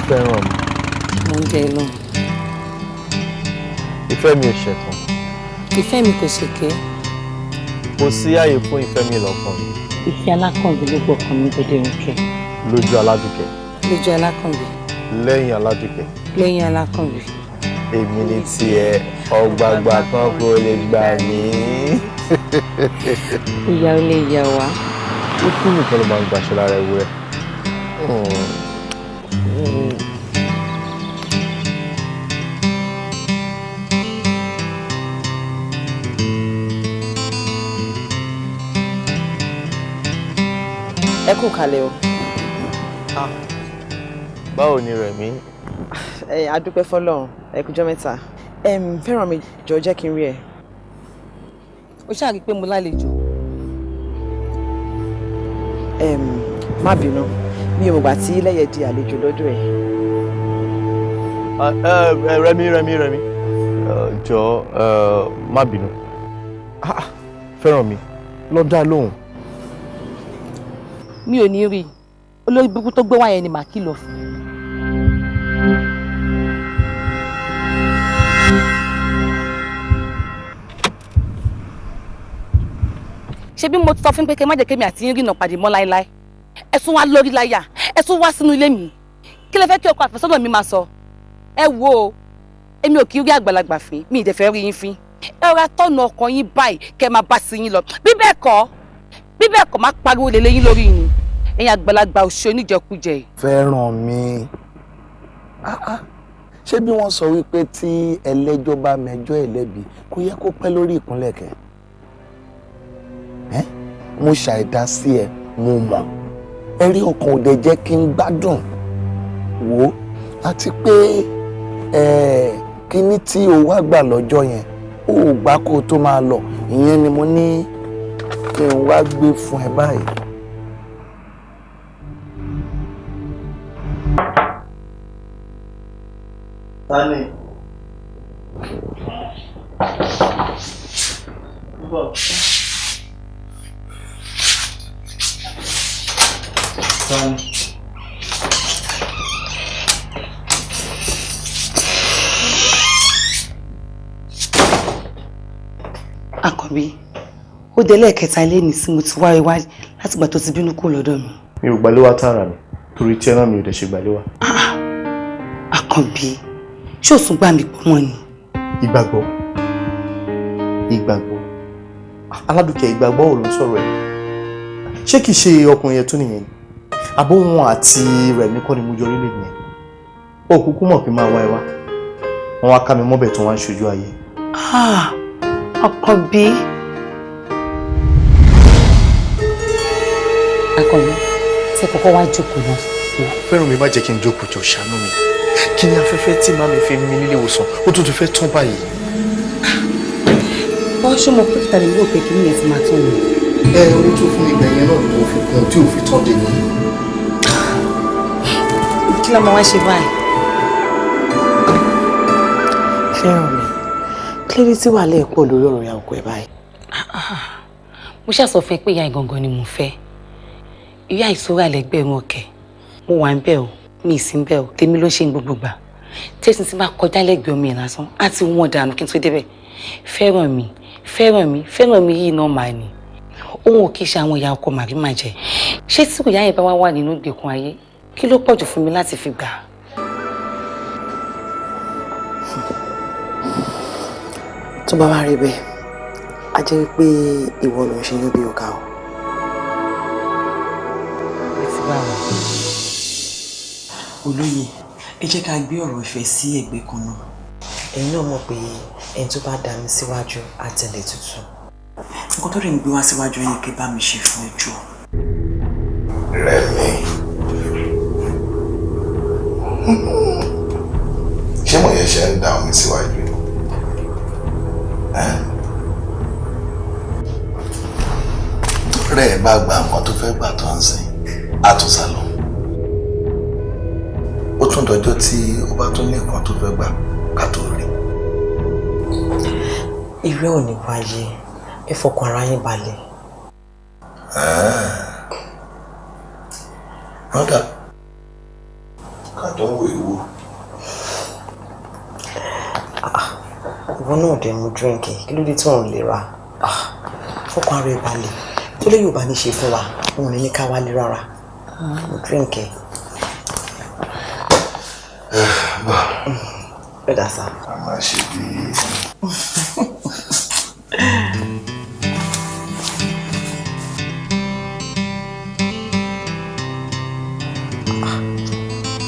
fẹ́ràn mi. Mo ń jẹ lọ. Ìfẹ́ mi ò ṣẹ̀tàn. Ìfẹ́ mi kò ṣèké. Kò sí àyè fún ìfẹ́ mi lọ́kàn mi. Ìfẹ́ alákànbí ló gbọ́kàn mi dédé rúkẹ́. Lójú aládùkẹ́. Lójú alákànbí. Lẹ́yìn aládùkẹ́. Lẹ́yìn alákànbí. Èmi ni tiẹ̀ ọ̀gbàgbà kan kò lè gbà mí. Ìyá ò lè yà wá. Ó kún nìkan ló máa ń gbàṣẹ lára ewúrẹ́. Ẹ kú kalẹ̀ o. Báwo ni Rẹ̀mí? A dúpẹ́ fọ́lọ́run, ẹ kújọ́ mẹ́ta. Feranmi jọ jẹ́ kí n rí ẹ. Ó ṣáà rí pé mo lálejò. Má bínú, mi ò mọ̀gbà tí lẹ́yẹ̀ di àlejò lọ́dọ̀ ẹ̀. Rẹ̀mí. Jọ má bínú. Feranmi, lọ dá lóhùn. Mi ò ní rí. Olórí burúkú tó gbé wá yẹn ni màá kìlọ̀ fún. Ṣé bí mo ti sọ fún pé kẹ́ má jẹ́ kémi àti yín rìnà pàdé mọ́ láéláé. Ẹ tún wá lórí láyà, ẹ tún wá sínú ilé mi. Kí lẹ fẹ́ kí ọkọ àfẹ́sọ́nà mi máa sọ? Ẹ wo, èmi ò kí rí àgbàlagbà fín, mi ì dẹ̀ fẹ́ rí yín fín. Ẹ ra tọ́nà ọkàn yín báyìí kẹ́ máa bá sí yín lọ. Bí bẹ́ẹ̀ kọ́ má pariwo lé yín lórí yín. Ẹ̀yin àgbàlagbà òṣì oníjẹkújẹ. Feranmi. Ṣé bí wọ́n sọ wípé tí ẹlẹ́jọ́ bá mẹjọ́ ẹlẹ́bi kò yẹ kó pẹ́ lórí ìkúnlẹ̀ kẹ́? Mo ṣàìdá sí ẹ, mo mọ̀. Ẹ̀rí ọkàn ò dẹ̀ jẹ́ kí n gbádùn. Wò àti pé kíní tí o wá gbà lọ́jọ́ yẹn ó gbà kó o tó máa lọ. Ìyẹn ni mo ní kí n wá gbé fún ẹ báyìí. Tani. Àkànbí, ó dé lẹ́ẹ̀kẹta ilé ní sí mo ti wá iwájú láti gbà tó ti bínú kúrò lọ́dọ̀ mi. Mi ò gbàléwá tààrà mi torí tí ẹ náà mi ò dẹ̀ ṣe gbàléwá. Àkànbí, ṣé o tún gbà mí pọ̀ mọ́ ni? Ìgbàgbọ́. Aládùkẹ́ ìgbàgbọ́ ò ló ń sọ̀rọ̀ ẹ̀. Ṣé kìí ṣe ọkùnrin yẹn tó nìyẹn? Àbó wọn àti Rẹ̀mí kọ́ ni mo yọrí lè nìyẹn. Ó kúkú mọ̀ pé máa wá ẹ wá. Wọ́n wá ká mi mọ́bẹ̀ tó wá ń ṣojú ayé. Àkànbí. Àkànbí, ṣé kọ́kọ́ wá jókòó náà? Feranmi má jẹ́ kí n jókòó jọ ṣàánú mi. Kí ni afẹ́fẹ́ tí màmí fi mí nílé ìwòsàn ó tún ti fẹ́ tán báyìí. Wọ́n ṣó mọ pé tàbí yóò pé kí ní ẹ̀ ti máa tán ni. Orí tó fún ìgbà yẹn náà ló fi kún tí ò fi tán dé ní. Kí ló máa wá ṣe báyìí? Feranmi, kílódé tí wàá lè pọ̀ lórí ọ̀rọ̀ ìyá ọkọ ẹ̀ báyìí? Mo ṣàsọ fún ẹ pé ìyá ìgangan ni mo fẹ́. Ìyá ìṣòro àlẹ́gbẹ̀rún ọ̀kẹ́. Mo wà ń bẹ̀ o, mi ì sí ń bẹ̀ o, tèmi ló ń ṣe gbogbo gbà. Tẹ́sí ti máa kọjá lẹ́gbẹ̀ẹ́ omi ìlàsán, á ti wọ́n dànù kí n tó débẹ̀. Feranmi yìí náà máa ní. Òun ò kí ṣe àwọn ìyá ọkọ màrí máa jẹ. Ṣé tí ìyá yẹn bá wà nínú ìgbèkùn ayé, kí ló pọ̀jù fún mi láti fi gbà? Tó bá wá rí bẹ́ẹ̀, a jẹ́ pé ìwọ ló ń ṣe níbi ọ̀gá o. Olóyè, ẹ jẹ́ ká gbé ọ̀rọ̀ ìfẹ́ sí ẹ̀gbẹ́ kan náà. Ẹ̀yin náà mọ̀ pé ẹni tó bá dá mi síwájú á tẹ̀lé tuntun. Nǹkan tó rẹ̀ ń gbé wá síwájú ẹni kí bá mi ṣe fún ẹjọ́. Rẹ̀mí. Ṣé mo yẹ ṣe ń dá omi síwájú? Rẹ̀ bá gba nǹkan tó fẹ́ gbà tó ń sìn, á tún sá lọ. Ó tún dọjọ́ tí ó bá tún ní nǹkan tó fẹ́ gbà ká tó rí. Irú ò ní wáyé, ẹ fọkàn ara yín balẹ̀. Brother, Kàdánwò èwo. Ìwọ náà dẹ̀ mú drink kí ló dé tí wọ́n lè ra? Fọ́kàn ara ẹ̀ balẹ̀ tó lè yóò bá ní ṣe fún wa òun ní ká wálé rárá. Mú drink ẹ̀. Bẹ́ẹ̀dá sá. A máa ṣe bí.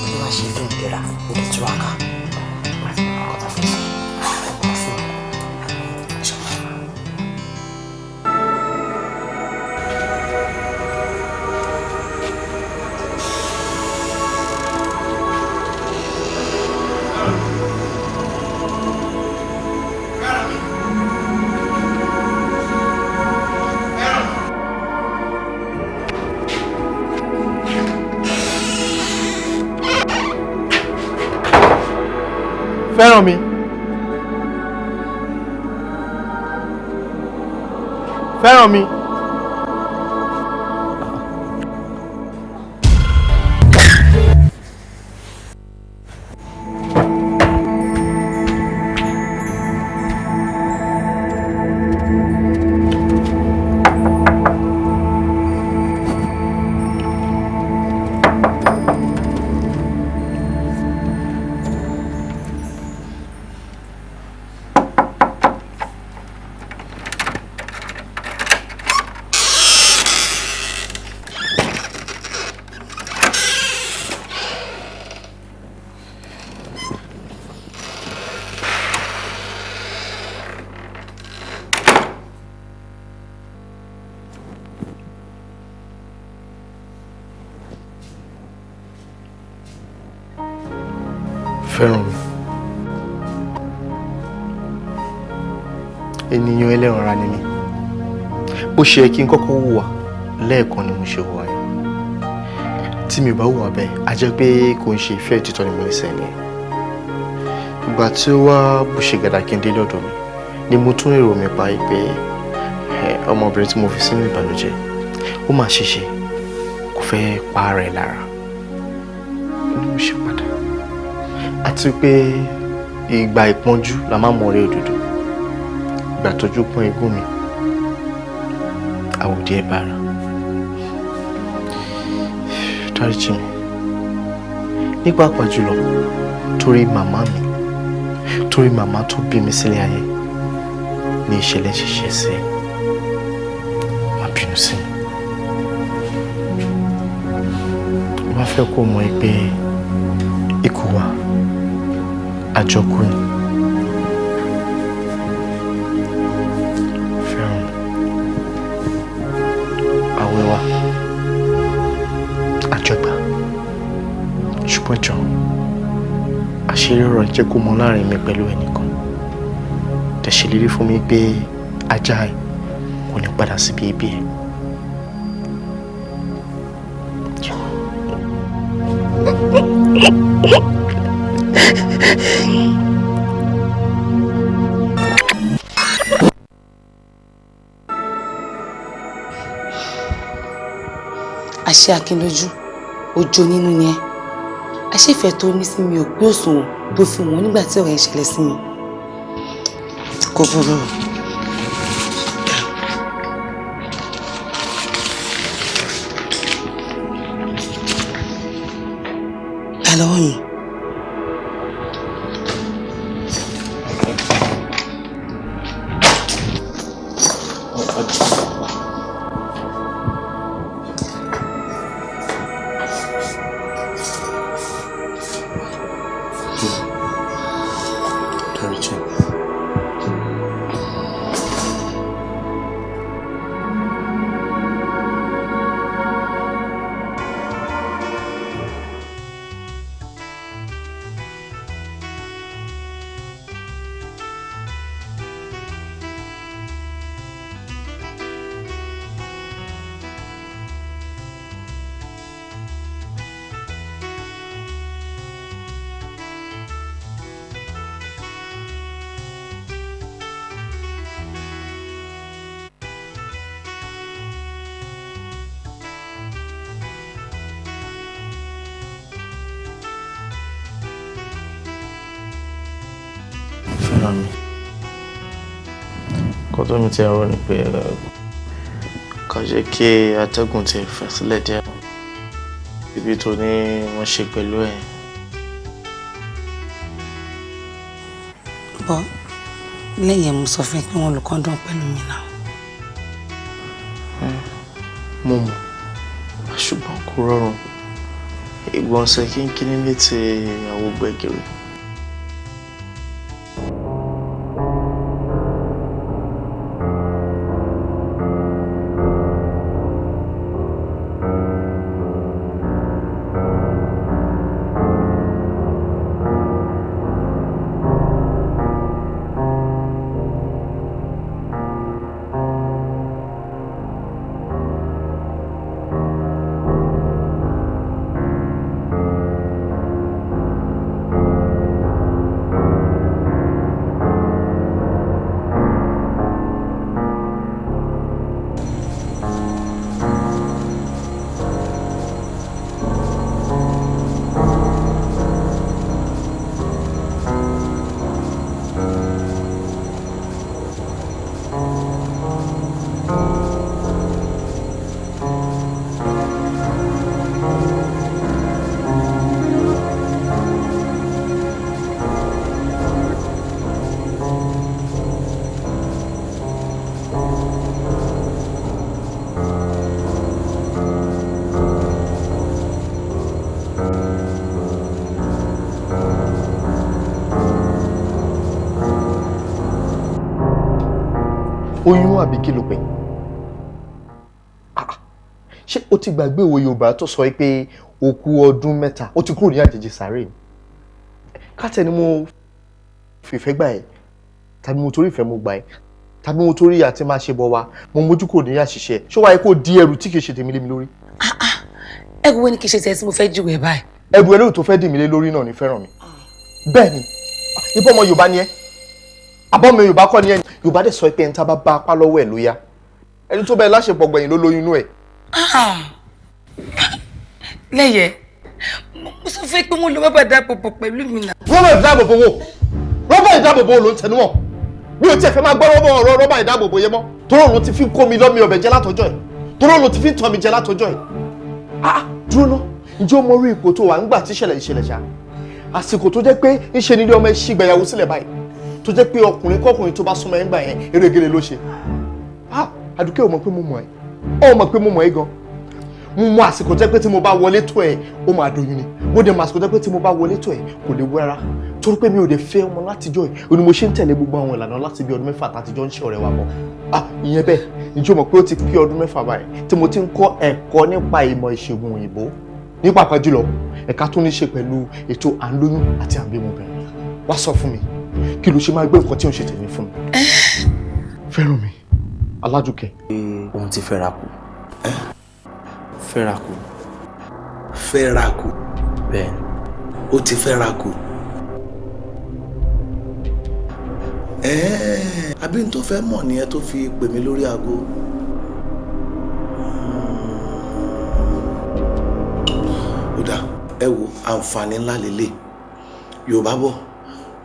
Kí wá ṣe bí ìlera òde tí wàá ká. Feranmi. Feranmi. Feranmi. Ènìyàn ẹlẹ́ran ara ni mí. Bó ṣe kí n kọ́kọ́ hùwà lẹ́ẹ̀kan ni mo ṣe hùwà yẹn. Tí mi ò bá hùwà bẹ́ẹ̀, a jẹ́ pé kò ń ṣe ìfẹ́ òtítọ́ ni mo ní sẹ́ni. Ìgbà tí ó wá bó ṣe gàdá kí n dé lọ́dọ̀ mi ni mo tún èrò mi pa pé ọmọbìnrin tí mo fi sínú ìbànújẹ́ ó máa ṣèṣe kò fẹ́ pa ara ẹ̀ lára. Ni mo ṣe padà. Àti pé ìgbà ìpọ́njú la máa mọ ọ̀rẹ́ òdodo. Ìgbà tójú pọ́n igún mi àwòdì ẹ̀ bára. Dáríjì mi. Ní pàápàá jùlọ torí màmá tó bí mi sílé ayé ní ìṣẹ̀lẹ̀ ṣiṣẹ́ sí. Má bínú sí mi. Má fẹ́ kó mọ̀ pé ikú wa àjọkú ni. Feranmi. Àwẹ̀ wa àjọgbà. Ṣùgbọ́n jọ àṣírí ọ̀rọ̀ jẹ́ kó mọ láàrin mi pẹ̀lú ẹnìkan. Tẹ̀ ṣèlérí fún mi pé ajá ẹ̀ kò ní padà síbi ibi ẹ̀. Àṣé Akin lójú ojo nínú ni ẹ. Àṣé ìfẹ́ tó ní sí mi ò gbé òṣùwọ̀n tó fi wọ́n nígbà tí ọ̀rẹ́ ìṣẹ̀lẹ̀ sí mi. Kò burú. Ta lọ́wọ́ mi. Feranmi. Kò tó mi ti ẹ̀rọ ni pé ká jẹ́ kí atẹ́gùn ti fẹ́ sílẹ̀ díẹ̀. Ibi tó ní wọ́n ṣe pẹ̀lú ẹ̀. Bọ́ lẹ́yìn ẹ̀ mo sọ fún ẹ pé wọ́n lo kọ́ńdọ̀m pẹ̀lú mi náà. Mo mọ̀, ṣùgbọ́n kò rọrùn. Ìgbọ̀nsẹ̀ kínkínní létí ìyàwó gbẹ̀gìrì. Oyún àbí kí ló pè? Ṣé o ti gbàgbé òwe Yorùbá tó sọ pé òkú ọdún mẹ́ta ó ti kúrò ní àjèjì sàárè ni? Kátẹ́ ni mo fìfẹ́ gbà ẹ́, tàbí mo torí ìfẹ́ mo gbà ẹ́, tàbí mo torí àti máa ṣe bọ̀ wá, mo mójú kò ní àṣìṣe. Ṣé wáyé kó di ẹrù tí kìí ṣe tèmi lé mi lórí? Ẹrù wo ni kìí ṣe tẹ́ tí mo fẹ́ júwèé báyìí? Ẹrù ẹlẹ́rù tó fẹ́ dì mí lé lórí náà ní Feranmi. Bẹ́ẹ̀ ni, ibọ́ ọmọ Yorùbá ni ẹ́. Àbọ̀ mi Yorùbá kọ́ ni ẹ́. Yorùbá dẹ̀ sọ pé ẹni tá bá bá apá lọ́wọ́ ẹ̀ ló yá. Ẹni tó bẹ́ẹ̀ láṣepọ̀ gbẹ̀yìn ló lóyún inú ẹ̀. Lẹ́yẹ̀, mo sọ fún ẹ pé wọ́n lo rọ́bà ìdáàbòbò pẹ̀lú mi náà. Rọ́bà ìdáàbòbò wo? Rọ́bà ìdáàbòbò ló ń tẹnu mọ́. Mi ò tiẹ̀ fẹ́ máa gbọ́ rọ́bà ìdáàbòbò yẹn mọ́. Toró ló ti fi kó mi lọ́mí ọbẹ̀ jẹ látọjọ́ ẹ̀. Toró ló ti fi tàn mí jẹ látọjọ́ ẹ̀. Dúró ná, ǹjẹ́ o mọ orí ipò tó wà ńgbà tí ìṣẹ̀lẹ̀ ṣá? Àsìkò tó jẹ́ pé ńṣe nílé ọmọ ẹ̀ ṣì gbẹ̀yàwó sílẹ̀ báyìí. Tó jẹ́ pé ọkùnrin kọ́kùnrin tó bá súnmọ́ ẹ̀ ń gbà yẹn erégele ló ṣe. Àdùkẹ́ ò mọ̀ pé mo mọ̀ ẹ́. Ó mọ̀ pé mo mọ̀ ẹ́ gan. Mo mọ àsìkò jẹ́ pé tí mo bá wọlé tó ẹ̀ ó máa doyún ni. Mo dẹ̀ mọ àsìkò jẹ́ pé tí mo bá wọlé tó ẹ̀ kò lè wẹ́ra. Torí pé mi ò dẹ̀ fẹ́ ọmọ látijọ́ ẹ̀. Ó ní mo ṣe ń tẹ̀lé gbogbo àwọn ìlànà láti bí ọdún 6 tàtijọ́ ń ṣe ọ̀rẹ́ wa bọ̀. Ìyẹn bẹ́ẹ̀, ǹjẹ́ o mọ̀ pé ó ti pé ọdún 6 báyìí tí mo ti ń kọ́ ẹ̀kọ́ nípa ìmọ̀ ìṣègùn òyìnbó. Ní pàápàá jùlọ, ẹ̀ka tó ní ṣe pẹ̀lú ètò à ń lóyún àti à ń bímọ obìnrin. Wá sọ fún mi, kí ló ṣe máa gbé nǹkan tí ò ń ṣe tèmi fún mi? Feranmi, Aládùkẹ́. Òun ti fẹ́ra kù. Fẹ́ra kù. Fẹ́ra kù. Bẹ́ẹ̀ni. Ó ti fẹ́ra kù. Àbí n tó fẹ́ mọ̀ nìyẹn tó fi pè mí lórí aago. Ó dà, ẹ wo àǹfààní ńlá lélẹ̀. Yorùbá bọ̀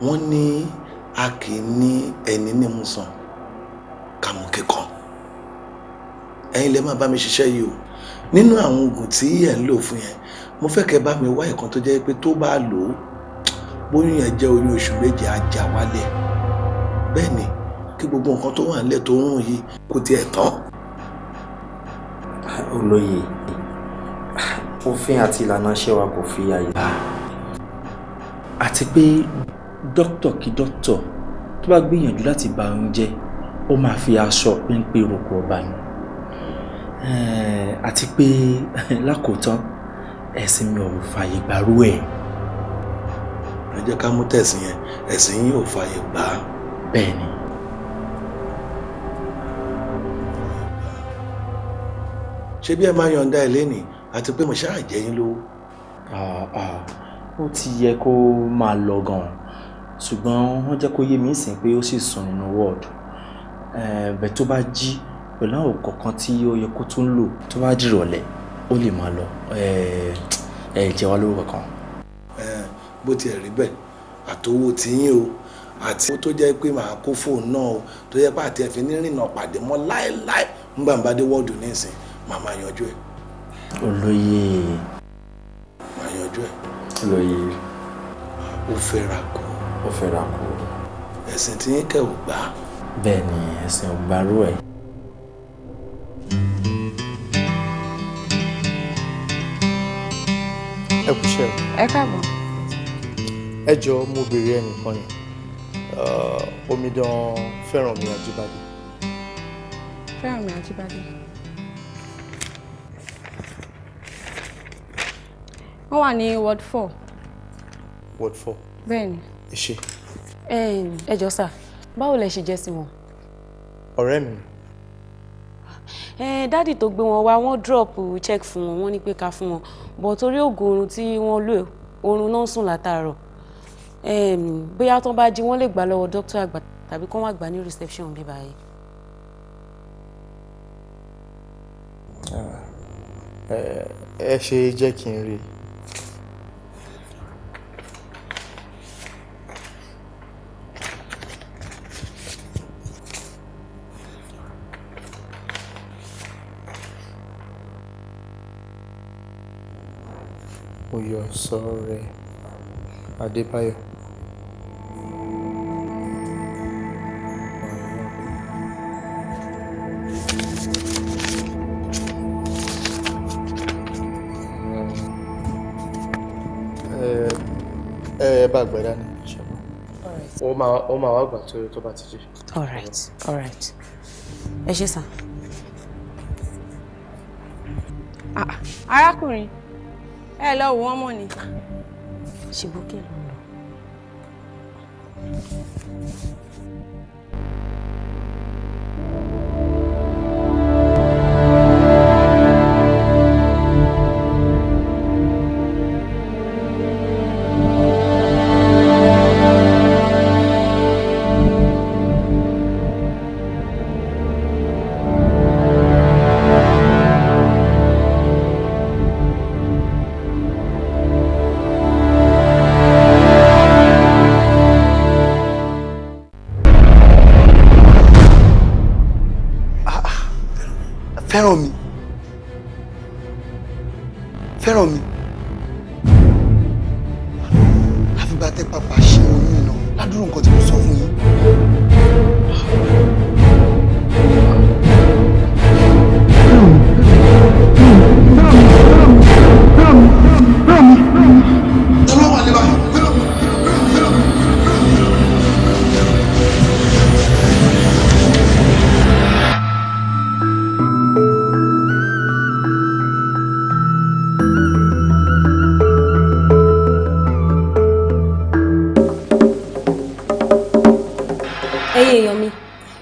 wọ́n ní a kì í ní ẹni nímú sàn kàmú kíkan. Ẹ̀yin lè máa bá mi ṣiṣẹ́ yìí o. Nínú àwọn oògùn tí ẹ̀ ń lò fún yẹn, mo fẹ́ kẹ́ bá mi wá ìkan tó jẹ́ pé tó bá lò ó bóyún yẹn jẹ́ oyún oṣù méje á já wálẹ̀. Bẹ́ẹ̀ ni kí gbogbo nǹkan tó wà nílẹ̀ tó ń rùn yìí kò tiẹ̀ tán. Olóyè, òfin àti ìlànà iṣẹ́ wa kò fi àyè gbà. Àti pé dókítà kí dókítà tó bá gbìyànjú láti bà oyún jẹ́ ó máa fi aṣọ péńpé roko ọba ni. Àti pé lákòótán ẹ̀sìn mi ò fààyè gbàrú ẹ̀. Ẹ jẹ́ ká mú tẹ̀sìn yẹn, ẹ̀sìn yín ò fààyè gbà á. Bẹ́ẹ̀ ni. Ṣé bí ẹ máa yọ̀ǹda ẹ̀ lénìí àti pé mo ṣáà jẹ́ yín lówó? Ó ti yẹ kó máa lọ gan-an ṣùgbọ́n wọ́n jẹ́ kó yé mi sìn pé ó sì sùn nínú wọ́ọ̀dù. Bẹ́ẹ̀ tó bá jí pẹ̀lú àwọn kọ̀ọ̀kan tí ó yẹ kó tún lò tó bá dìrọ̀lẹ́ ó lè máa lọ. Jẹ́ wá lówó kankan. Bó tiẹ̀ rí bẹ́ẹ̀ àtowó tí yín o àti owó tó jẹ́ pé màá kó fóònù náà o tó jẹ́ pé àti ẹ̀fín ní rìnnà pàdé mọ́ láéláé ńgbà ń bá dé wọ́ọ̀dù nísìn màá yanjú ẹ̀. olóyè. màá yanjú ẹ̀. olóyè. ó fẹ́ ra kó. ó fẹ́ ra kó. ẹ̀sìn tí yín kẹ́ ò gbà. bẹ́ẹ̀ ni ẹ̀sìn ò gbárù ẹ̀. ẹ kú iṣẹ́. ẹ káàbọ̀. ẹ jọ̀ọ́ mo béèrè ẹnìkan ni omidan Feranmi Ajíbádé. Feranmi Ajíbádé. wọ́n wà ní ward 4. ward 4. bẹ́ẹ̀ni. ẹ ṣé. ẹ jọ̀ọ́ sà báwo lẹ ṣe jẹ́ sí wọn. ọ̀rẹ́ mi. dádì tó gbé wọn wá wọ́n drop check fún wọn wọ́n ní pé ká fún wọn bọ̀ torí oògùn oorun tí wọ́n lò oorun náà sùn látàárọ̀ bóyá tó bá jí wọ́n lè gbà lọ́wọ́ dókítà àgbà tàbí kó wá gbà ní reception bí báyìí. ẹ ṣe jẹ́ kí n rí i. Oyosore Adébáyọ̀. ẹ bá gbẹ dání ó máa wá gbà tó bá ti jí. all right ẹ ṣé sà. arákùnrin ẹ lọ wò wọ́n mọ̀ ni. ṣìbókè ló ń lọ. Feranmi àfìgbà tẹ́ pàpà ṣe oyún iná ládùúrú nǹkan tí mo sọ fún yín.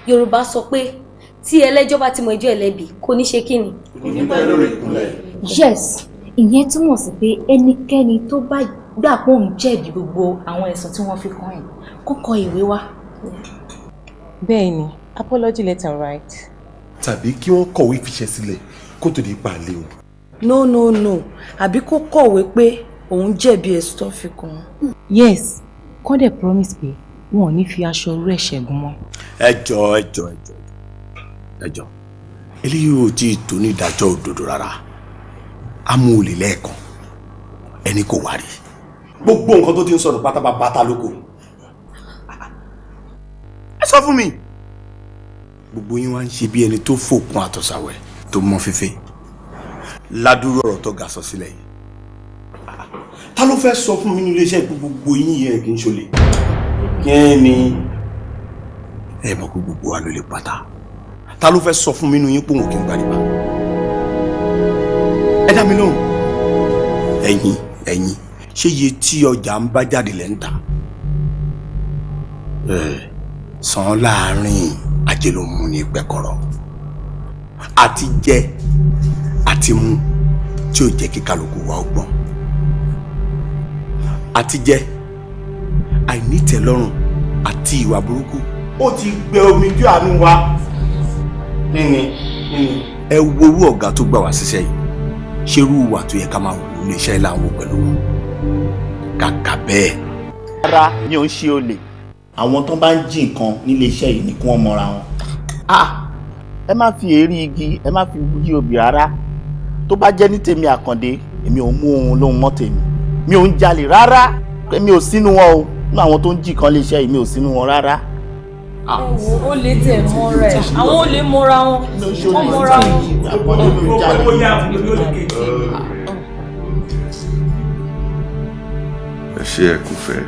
Yorùbá sọ pé tí ẹlẹ́jọ́ bá ti mọ ẹjọ́ ẹlẹ́bi kò ní ṣe kíni. kò ní pẹ́ lórí ìkúnlẹ̀. Yes, ìyẹn túmọ̀ sí pé ẹnikẹ́ni tó bá gbà pé òun jẹ̀bi gbogbo àwọn ẹ̀sùn tí wọ́n fi kàn ẹ́ kó kọ ìwé wá. Bẹ́ẹ̀ ni, apology letter right. Tàbí kí wọ́n kọ̀wé fiṣẹ́ sílẹ̀ kó tó di pàlẹ́ o. No, àbí kó kọ̀wé pé òun jẹ̀bi ẹ̀sùn tó fi kàn án. Yes, kọ́ dẹ̀ promise pé wọn ò ní fi aṣọ orú ẹ̀ ṣẹ́gun mọ́. ẹjọ́ eléyìí ò tí ì tó ní ìdájọ́ òdodo rárá amú olè lẹ́ẹ̀kan ẹni kò wá rí gbogbo nǹkan tó ti ń sọ̀rọ̀ pátápátá lóko ẹ sọ fún mi gbogbo yín wá ń ṣe bí ẹni tó fòkun àtọ̀sàwẹ̀ tó mọ́ fífẹ́ ládùúrú ọ̀rọ̀ tó ga sọ sílẹ̀ yìí ta ló fẹ́ sọ fún mi nínú iléeṣẹ́ gbogbo yín yẹn kì í ṣolè kí ni ẹ mọ̀ pé gbogbo wa ló lè pátá ta ló fẹ́ sọ fún mi nínú yín pòun kí n gbàdìbà ẹ dá mi lóhùn ẹ̀yin ṣé iye tí ọjà ń bá jáde lẹ́ ń tà san láàrin ajé ló mú ní pẹ́kọ̀rọ̀ àti jẹ àti mú tí ó jẹ́ kí kálukú wa ọgbọ́n àti jẹ àìnítẹ̀lọ́rùn àti ìwà burúkú ó ti gbẹ omi jù àánú wa nínú ẹ worú ọ̀gá tó gbà wá síṣẹ́ yìí ṣerú wà tó yẹ ká máa wù ní iṣẹ́ ìlànà pẹ̀lú wọn kàkà bẹ́ẹ̀. rárá mi ò ń ṣe olè àwọn tó bá ń jí nǹkan nílé iṣẹ́ yìí ni kí wọ́n mọra wọn. Ẹ má fi èrí igi ẹ má fi yí obì rárá. Tó bá jẹ́ ní tèmi Àkàndé èmi ò mú ohun lóhun mọ́ tèmi. Mi ò ń jalè rárá. Èmi ò sínú wọn o. Nínú àwọn tó ń jí kan lé iṣẹ́ yìí mi ò sínú wọn rárá. Ó lè tẹ̀ mọ́ rẹ̀ àwọn ò lè mọ́ra wọn wọ́n mọ́ra wọn. Ẹ ṣe ẹkúfẹ́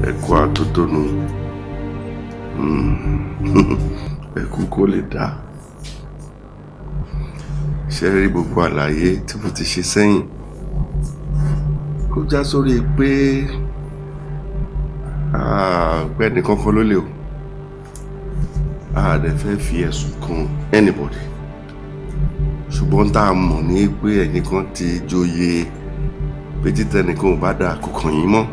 ẹkú àtótónu ẹkú kó lè dá ṣe rí gbogbo àlàyé tí mo ti ṣe sẹ́yìn kó já sórí pé gbẹ́ni kankan ló lè o a dẹ̀ fẹ́ fi ẹ̀sùn kan anybody ṣùgbọ́n tá a mọ̀ ní pé ẹ̀yin kan ti joyè pé títẹ̀ nìkan ò bá dà kọ̀ọ̀kan yín mọ́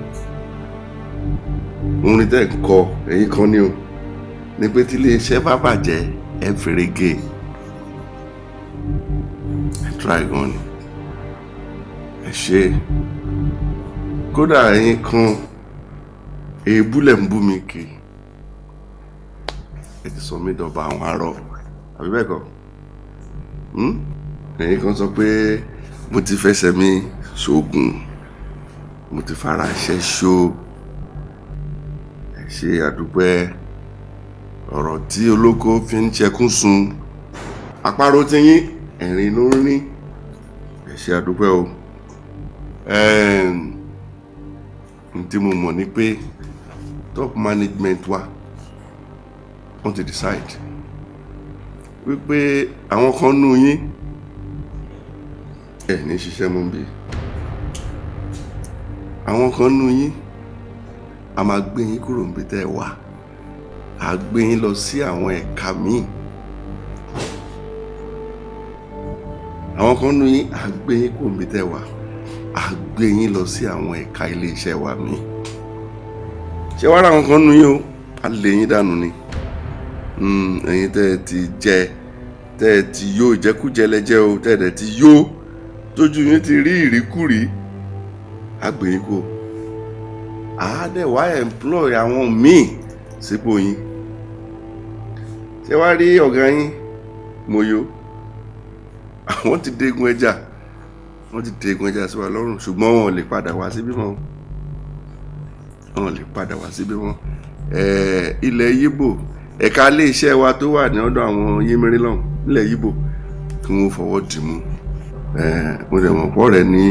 òun ni tẹ́ ń kọ ẹ̀yin kan ní o ní pé tí iléeṣẹ́ bá bàjẹ́ ẹ fèrè gé ẹ try gan ni ẹ ṣe kódà ẹ̀yin kan èébú lẹ̀ ń bú mi kì ẹ ti sọ mí dọ̀bà àwọn arọ àbí bẹ́ẹ̀ kọ́ ẹ̀yin kan sọ pé mo ti fẹsẹ̀ mi ṣoògùn mo ti fara iṣẹ́ ṣó ẹ ṣe àdúpẹ́ ọ̀rọ̀ tí olóko fi ń ṣẹkún sun àparò ti yín ẹ̀rín ló ń rí ẹ ṣe àdúpẹ́ o tí mo mọ̀ ni pé top management wa wọ́n ti decide wípé àwọn kan nú yín ẹ̀ ní ṣiṣẹ́ mọ́ bí àwọn kan nú yín a máa gbé yín kúrò níbi tẹ́ ẹ wà a gbé yín lọ sí àwọn ẹ̀ka míì àwọn kan nú yín a gbé yín kúrò níbi tẹ́ ẹ wà a gbé yín lọ sí àwọn ẹ̀ka ilé iṣẹ́ wa míì ṣé wàá rà àwọn kan nú yín o a lè yín dànù ni ẹ̀yin tẹ́ ẹ ti jẹ tẹ́ ẹ ti yó ìjẹkújẹ lẹ́jẹ́ o tẹ́ ẹ ti yó tójú yín ti rí ìríkúrí àgbẹ̀yìn kò àádẹ́wà employ àwọn míì sípò yín ṣé wàá rí ọ̀gá yín Mọ́yó àwọn ti dégun ẹja wọ́n ti dégun ẹja sí wa lọ́rùn ṣùgbọ́n wọn ò lè padà wá síbí mọ́ wọn ò lè padà wá síbí mọ́ ilẹ̀ Yíbò ẹ̀ka ilé iṣẹ́ wa tó wà ní ọ̀dọ̀ àwọn yémírí lọ́hùn nílẹ̀ Yíbò kí wọ́n fọwọ́ dì mú mo dẹ̀ mọ̀ pọ̀ rẹ̀ ní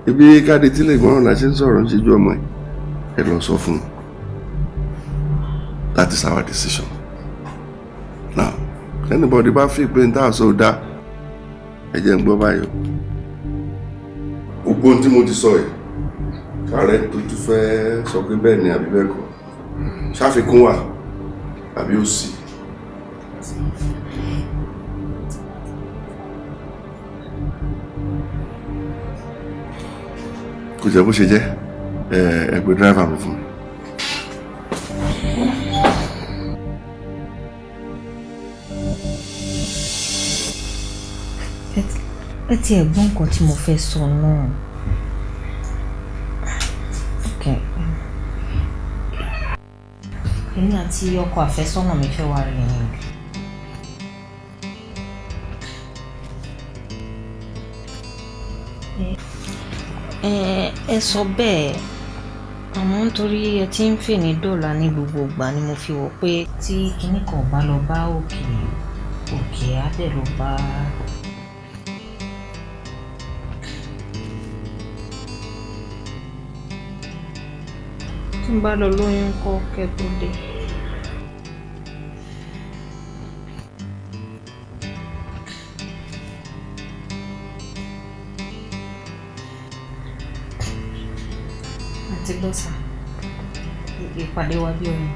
ibi káde tí lè gbọ́ràn la ṣe ń sọ̀rọ̀ ń ṣe ju ọmọ ẹ lọ sọ fún un. That is our decision. Now anybody bá fi pé n tá a sọ dá ẹ jẹ́ ń gbọ́ báyọ̀ gbogbo ohun tí mo ti sọ yìí ààrẹ tó tún fẹ́ sọ pé bẹ́ẹ̀ ni àbí bẹ́ẹ̀ kọ́ ṣàfikún wà àbí ó sì. kò jẹ́ bó ṣe jẹ́ ẹ gbé dírẹ́fà mi fún mi. ẹ ti ẹ̀ gbọ́ nǹkan tí mo fẹ́ sọ náà. èmi àti ọkọ àfẹ́sọ́nà mi fẹ́ wá rí yín. ẹ sọ bẹ́ẹ̀ àmọ́ nítorí ẹ ti ń fè ní dọ́là ní gbogbo ìgbà ni mo fi wò pé tí kinní kan bá lọ bá òkè òkè á dẹ̀ lọ bá. tí n bá lọ lóyún kọ́ kẹ́ tó dé. àti gbọ́sà ìpàdé wa bí oyin.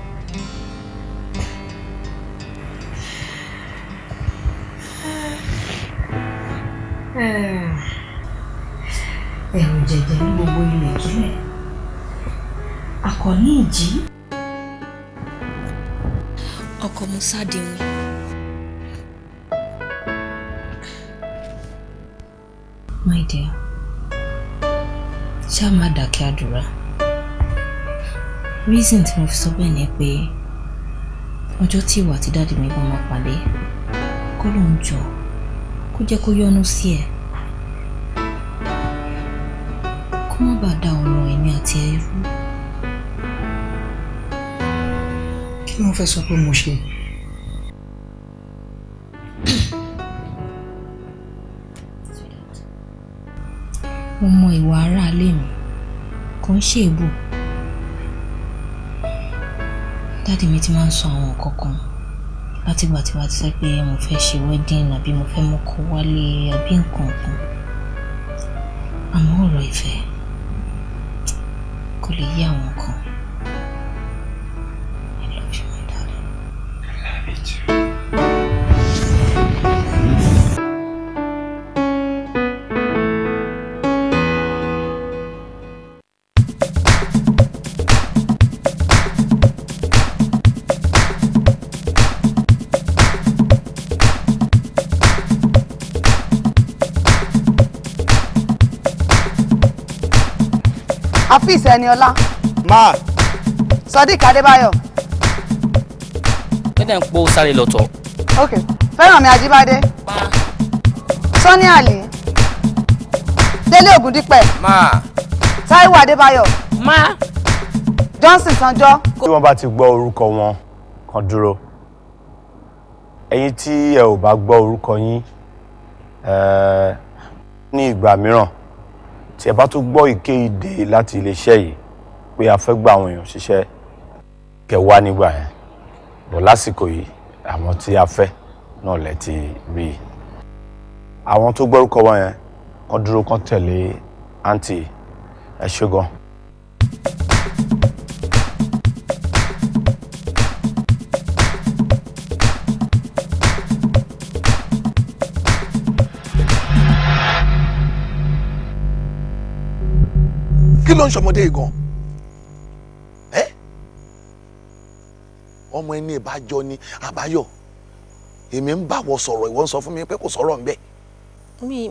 ẹ̀rù jẹ̀jẹ̀ ní gbogbo ilẹ̀ kílẹ̀ akọni ìjì. ọkọ musa dìrún. my dear, ṣá má dákẹ́ àdúrà reason tí mo fi sọ bẹ́ẹ̀ ni pé ọjọ́ tí ìwà àti dáàdì mi bá máa pàdé kó ló ń jọ kó jẹ́ kó yọ́nú sí ẹ̀ kó má bàa da ọ̀rọ̀ èmi àti ẹ̀ rú. Kí ló ń fẹ́ sọ pé mo ṣe? Mo mọ ìwà aráalé mi kò ń ṣe èbù. Dáàdì mi ti máa ń sọ àwọn nǹkan kan látìgbà tí wàá ti sọ pé mo fẹ́ ṣe wedding àbí mo fẹ́ mọ́kọ wálé àbí nǹkan kan. Àmọ́ ọ̀rọ̀ ìfẹ́ kò lè yé àwọn kan. I love you, my darling. I love you too. Afis Eniola. Ma. Sadiq Adébáyọ̀. Bẹ́ẹ̀ ń pọ́ sáré lọ́tọ̀. Ok. Feranmi Ajíbádé. Ma. Sọ́ní Àlì. Dele Odule. Ma. Táíwò Adébáyọ̀. Ma. Johnson Sanjọ́. Tí wọ́n bá ti gbọ́ orúkọ wọn kan dúró. Ẹ̀yin tí ẹ ò bá gbọ́ orúkọ yín ní ìgbà mìíràn tí ẹ bá tún gbọ́ ìkéde láti iléeṣẹ́ yìí pé a fẹ́ gba àwọn èèyàn ṣiṣẹ́ kẹ́ wá nígbà yẹn bọ̀ lásìkò yìí àwọn tí a fẹ́ náà lẹ ti rí i. Àwọn tó gbọ́ orúkọ wọn yẹn kan dúró kan tẹ̀lé àǹtí ẹ ṣé gan. Kí ló ń ṣọmọdé gan? Ọmọ ẹni ìbájọ ni àbáyọ. Èmi ń bá wọ sọ̀rọ̀ ìwọ ń sọ fún mi pé kò sọ̀rọ̀ ńbẹ̀.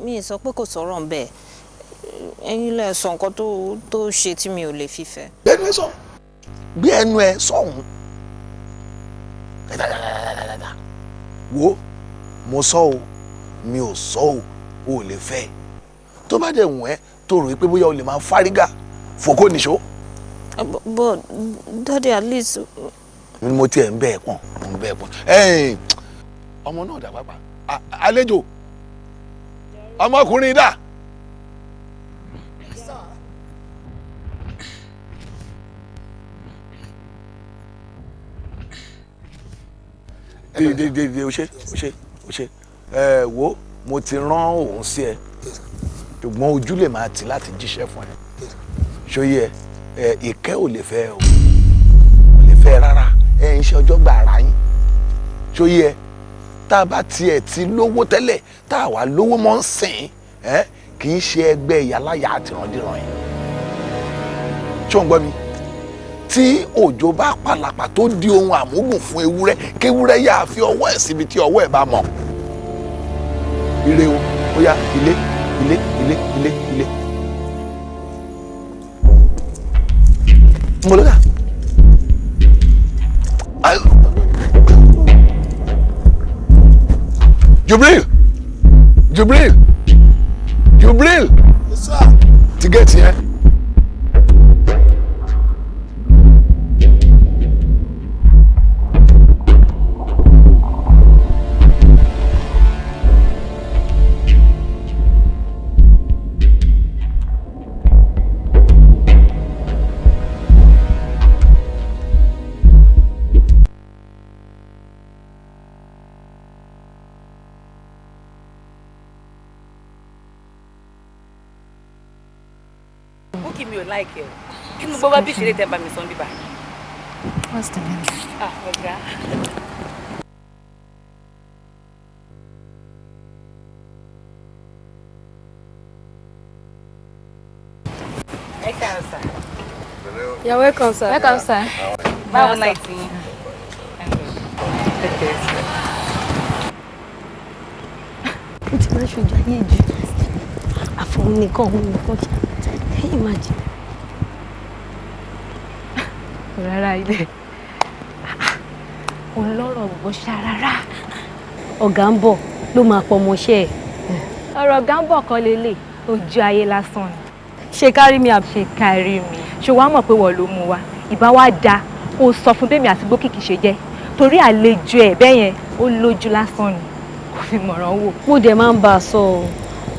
Mi sọ pé kò sọ̀rọ̀ ńbẹ̀. Ẹ̀yin lẹ sọ nǹkan tó ṣe tí mi ò lè fífẹ́. Gbẹ́nu ẹ sọ. Gbé ẹnu ẹ sọ̀hún. Wo mo sọ o mi ò sọ o lè fẹ́. Tó bá dẹ̀ wọ́n ẹ́ tó rò pé bóyá o lè máa fárígà fòkó nìṣó. But daddy at least. Mo tiẹ̀ ń bẹ́ẹ̀ pọ̀n mo ń bẹ́ẹ̀ pọ̀n. Ọmọ náà dà pápá àlejò ọmọkùnrin dà. Dèdè o ṣe wo mo ti rán òun sí ẹ ṣùgbọ́n ojú lè máa tì láti jíṣẹ́ fún ẹ ṣóyè ẹ ìkẹ́ ò lè fẹ́ o ò lè fẹ́ rárá ẹ ń ṣe ọjọ́ gbà ara yín ṣóyè ẹ tá a bá tiẹ̀ ti lówó tẹ́lẹ̀ tá a wà lówó mọ́ ń sìn ẹ kì í ṣe ẹgbẹ́ ìyáláyà àtìrandíran yẹn ṣó ń gbọ́ mi tí òjò bá pàlàpà tó di ohun àmúgùn fún ewúrẹ́ kéwúrẹ́ yáa fi ọwọ́ ẹ̀ síbi tí ọwọ́ ẹ̀ bá mọ̀ ire o ó yá ilé. Mbologa. Jubril. Yes, sir. To get here. Like kí ni gbogbo bí ṣeré tẹ́ bá mi sọ bíbá. What's the name? Ọ̀gá. You're welcome, sir. Welcome, sir. Báwo night yín? Mo ti máa ṣojú ayé jù. Àfọ̀hún nìkan òun nìkan ṣá. Can you imagine? rárá ilé òun lọ́rọ̀ gbọ́ ṣárárá ọ̀gá ń bọ̀ ló máa pọ̀ mọ́ṣẹ́ ẹ̀ ọ̀rọ̀ ọ̀gá ń bọ̀ kọ́ lélẹ̀ ojú ayé lásán ni ṣe kárí mi àbí ṣe kárí mi ṣe wàá mọ̀ pé wọ́n ló mú wa ìbá wa da kó sọ fún bẹ́ẹ̀ mi àti gbókìkì ṣe jẹ́ torí àlejò ẹ̀ bẹ́ẹ̀ yẹn ó lójú lásán ni kò fi mọ̀ràn wò. mo dẹ̀ máa ń bá a sọ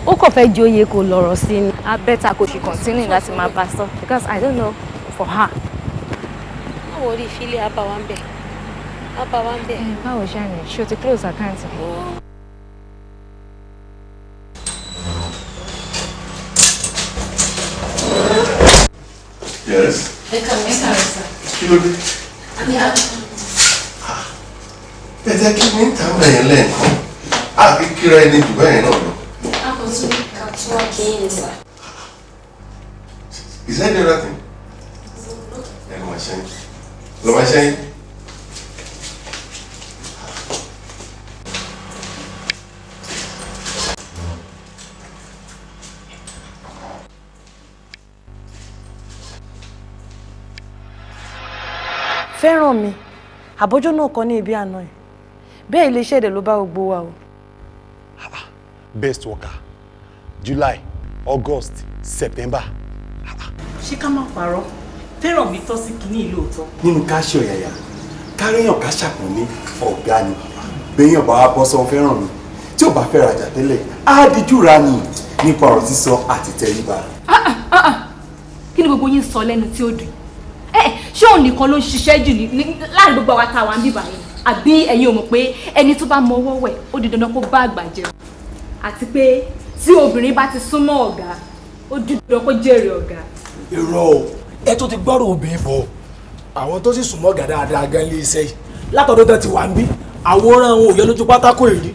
ó kàn fẹ́ joyè kò lọ́rọ̀ sí ni. I better kò ṣe continue láti máa bá a sọ because I don't know for her. báwo rí ìfilé abáwá ń bẹ̀ abáwá ń bẹ̀. báwo ṣe àná ṣé o ti close account mi. Yes. Ẹ kà mí sáré sá. Kí ló dé? Ẹ jẹ́ kí ní ìta bẹ̀yẹn lẹ́ẹ̀kan. A kì í kíra ẹni jù bẹ́ẹ̀ náà lọ. A kò tún ká tún wá kí yín sá. Is that the other thing? Ẹ lọ máa ṣẹ́yìn. Lọ máa ṣẹ́yìn. Feranmi àbójú náà kọ ní ibi àná ẹ̀ bẹ́ẹ̀ iléeṣẹ́ èdè ló bá gbogbo wa o. Best worker July, August, September. ṣé ká má parọ́ Feranmi tọ́ sí kinní ìlú òótọ́. Nínú ká ṣe ọ̀yàyà káríyàn ká ṣàpọ̀n ní ọ̀gá ni béèyàn bá wá bọ́ sọ Feranmi tí ò bá fẹ́ rajà tẹ́lẹ̀ á díjú ra ni nípa ọ̀rọ̀ sísọ àti tẹríba. kí ni gbogbo yín sọ lẹ́nu tí ó dùn ṣé òun nìkan ló ń ṣiṣẹ́ jù láàrin gbogbo àwa tá a wà ń bíbà yẹn àbí ẹ̀yin ò mọ̀ pé ẹni tó bá mọ ọwọ́ wẹ̀ ó di dandan kó bá àgbà jẹun àti pé tí obìnrin bá ti súnmọ́ ọ̀gá ó di dandan kó jèrè ọ̀gá. irọ́ o ẹ tó ti gbọ́rọ̀ obìnrin bọ̀ àwọn tó sì súnmọ́ ọ̀gá dáadáa gan lé iṣẹ́ yìí látọ̀dọ̀ tó ti wà ń bí àwòrán àwọn òye lójú pátákó èrí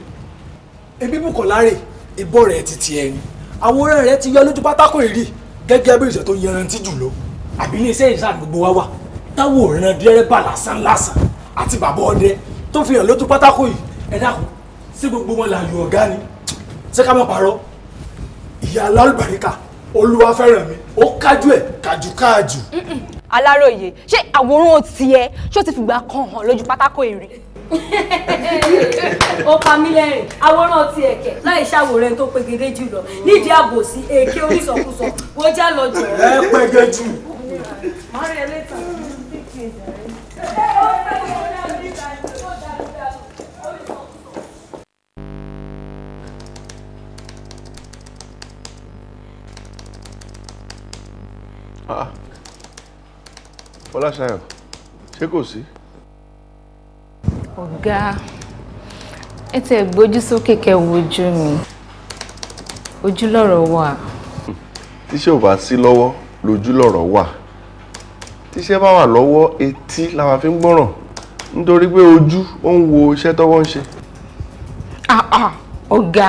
ebi Bùkọ́lá rè ìbọ̀ rẹ̀ ti tiẹ̀ ni àwòrán rẹ̀ ti yọ lójú pátákó èrí gẹ́gẹ́ bí ìṣẹ́ tó yanrantí jùlọ àbí ilé iṣẹ́ ìṣàn gbogbo wa wà táwòrán dẹ́rẹ́bà lásán àti bàbá ọdẹ tó fi hàn lójú pátákó yìí ẹ dákun sí gbogbo wọn làyò ọ̀gá ni ṣé ká má parọ́ ìyá alálùbáríkà olúwa Feranmi ó kájú ẹ̀ kájúkáàjù. Aláròyé ṣé àwòrán tiẹ̀ ṣó ti fìgbà kan hàn lójú pátákó èrè. Ó pa mí lẹ́rìn àwòrán ti ẹ̀kẹ́ láì ṣàwòrán tó pegedé jù lọ nídìí àbòsí èké orísọkúsọ wọ́n já lọ jọ. ẹ pẹ́gẹ́ jù. Má rí ẹ lẹ́tà. Fọláṣayọ̀, ṣé kò sí? Ọ̀gá ẹ tẹ gbójú sókè kẹ́ wojú mi ojú lọ́rọ̀ wà. Tíṣẹ́ ò bá sí lọ́wọ́ lójú lọ́rọ̀ wà. Tíṣẹ́ bá wà lọ́wọ́ etí la máa fi ń gbọ́ràn nítorí pé ojú ó ń wo iṣẹ́ tọ́wọ́ ń ṣe. Ọ̀gá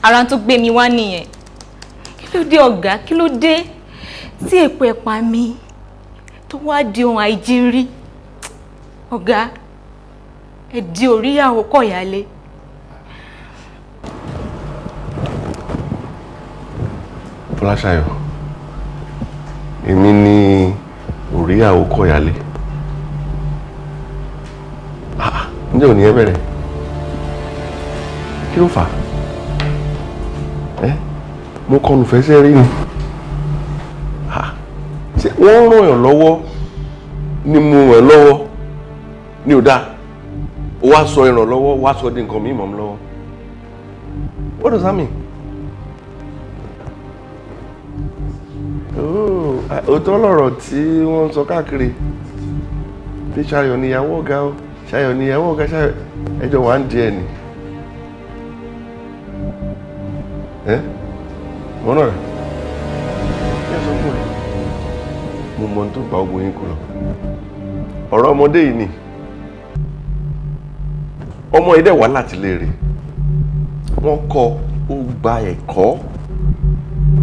ara tó gbé mi wá nìyẹn kí ló dé ọ̀gá kí ló dé tí èpo ẹ̀pà mi tó wá di ohun àìjírí ọ̀gá ẹ di oríyàwó kọ̀yálé. Fọláṣayọ̀, èmi ni oríyàwó kọ̀yálé. Ǹjẹ́ òní ẹ bẹ̀rẹ̀? Kí ló fà á? Mo kọnu fẹsẹ̀ rí ni. Ṣé wọ́n ràn yàn lọ́wọ́ ni mo ràn lọ́wọ́ ni ò dáa? Ó wá sọ ìrànlọ́wọ́ wá sọ di nǹkan mímọ́ mi lọ́wọ́. What does that mean? Òótọ́ lọ̀rọ̀ tí wọ́n ń sọ káàkiri bí Ṣayọ̀ níyàwó ọ̀gá o Ṣayọ̀ níyàwó ọ̀gá Ṣayọ̀ ẹjọ́ wà ń di ẹ̀ ni. Wọ́n náà rẹ̀ kí ẹ sọ fún ẹ mo mọ ohun tó gba ogun yín kú lọ. Ọ̀rọ̀ ọmọdé yìí ni ọmọ yìí dẹ̀ wá láti léèrè wọ́n kọ́ ó gba ẹ̀kọ́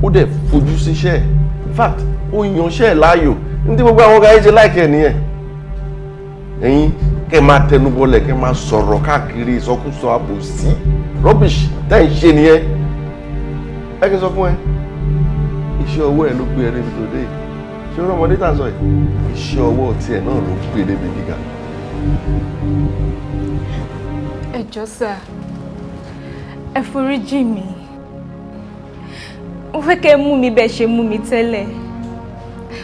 ó dẹ̀ fojú síṣẹ́ in fact ó yanṣẹ́ ẹ̀ láàyò ní tí gbogbo àwọn ọ̀gá yìí ṣe láìkẹ́ ẹ̀ nìyẹn. Ẹ̀yin kẹ́ máa tẹnubọlẹ̀ kẹ́ máa sọ̀rọ̀ káàkiri ìsọkúsọ àbòsí rubbish tẹ́ ń ṣe nìyẹn. Ẹ kí n sọ fún ẹ iṣẹ́ ọwọ́ ẹ ló gbé ẹ níbi tó dé ṣé ọmọdé tà ń sọ yìí iṣẹ́ ọwọ́ tiẹ̀ náà ló gbé débi gíga. Ẹ jọ̀ọ́ sà, ẹ foríjì mi. Mo fẹ́ kẹ́ mú mi bẹ́ẹ̀ ṣe mú mi tẹ́lẹ̀.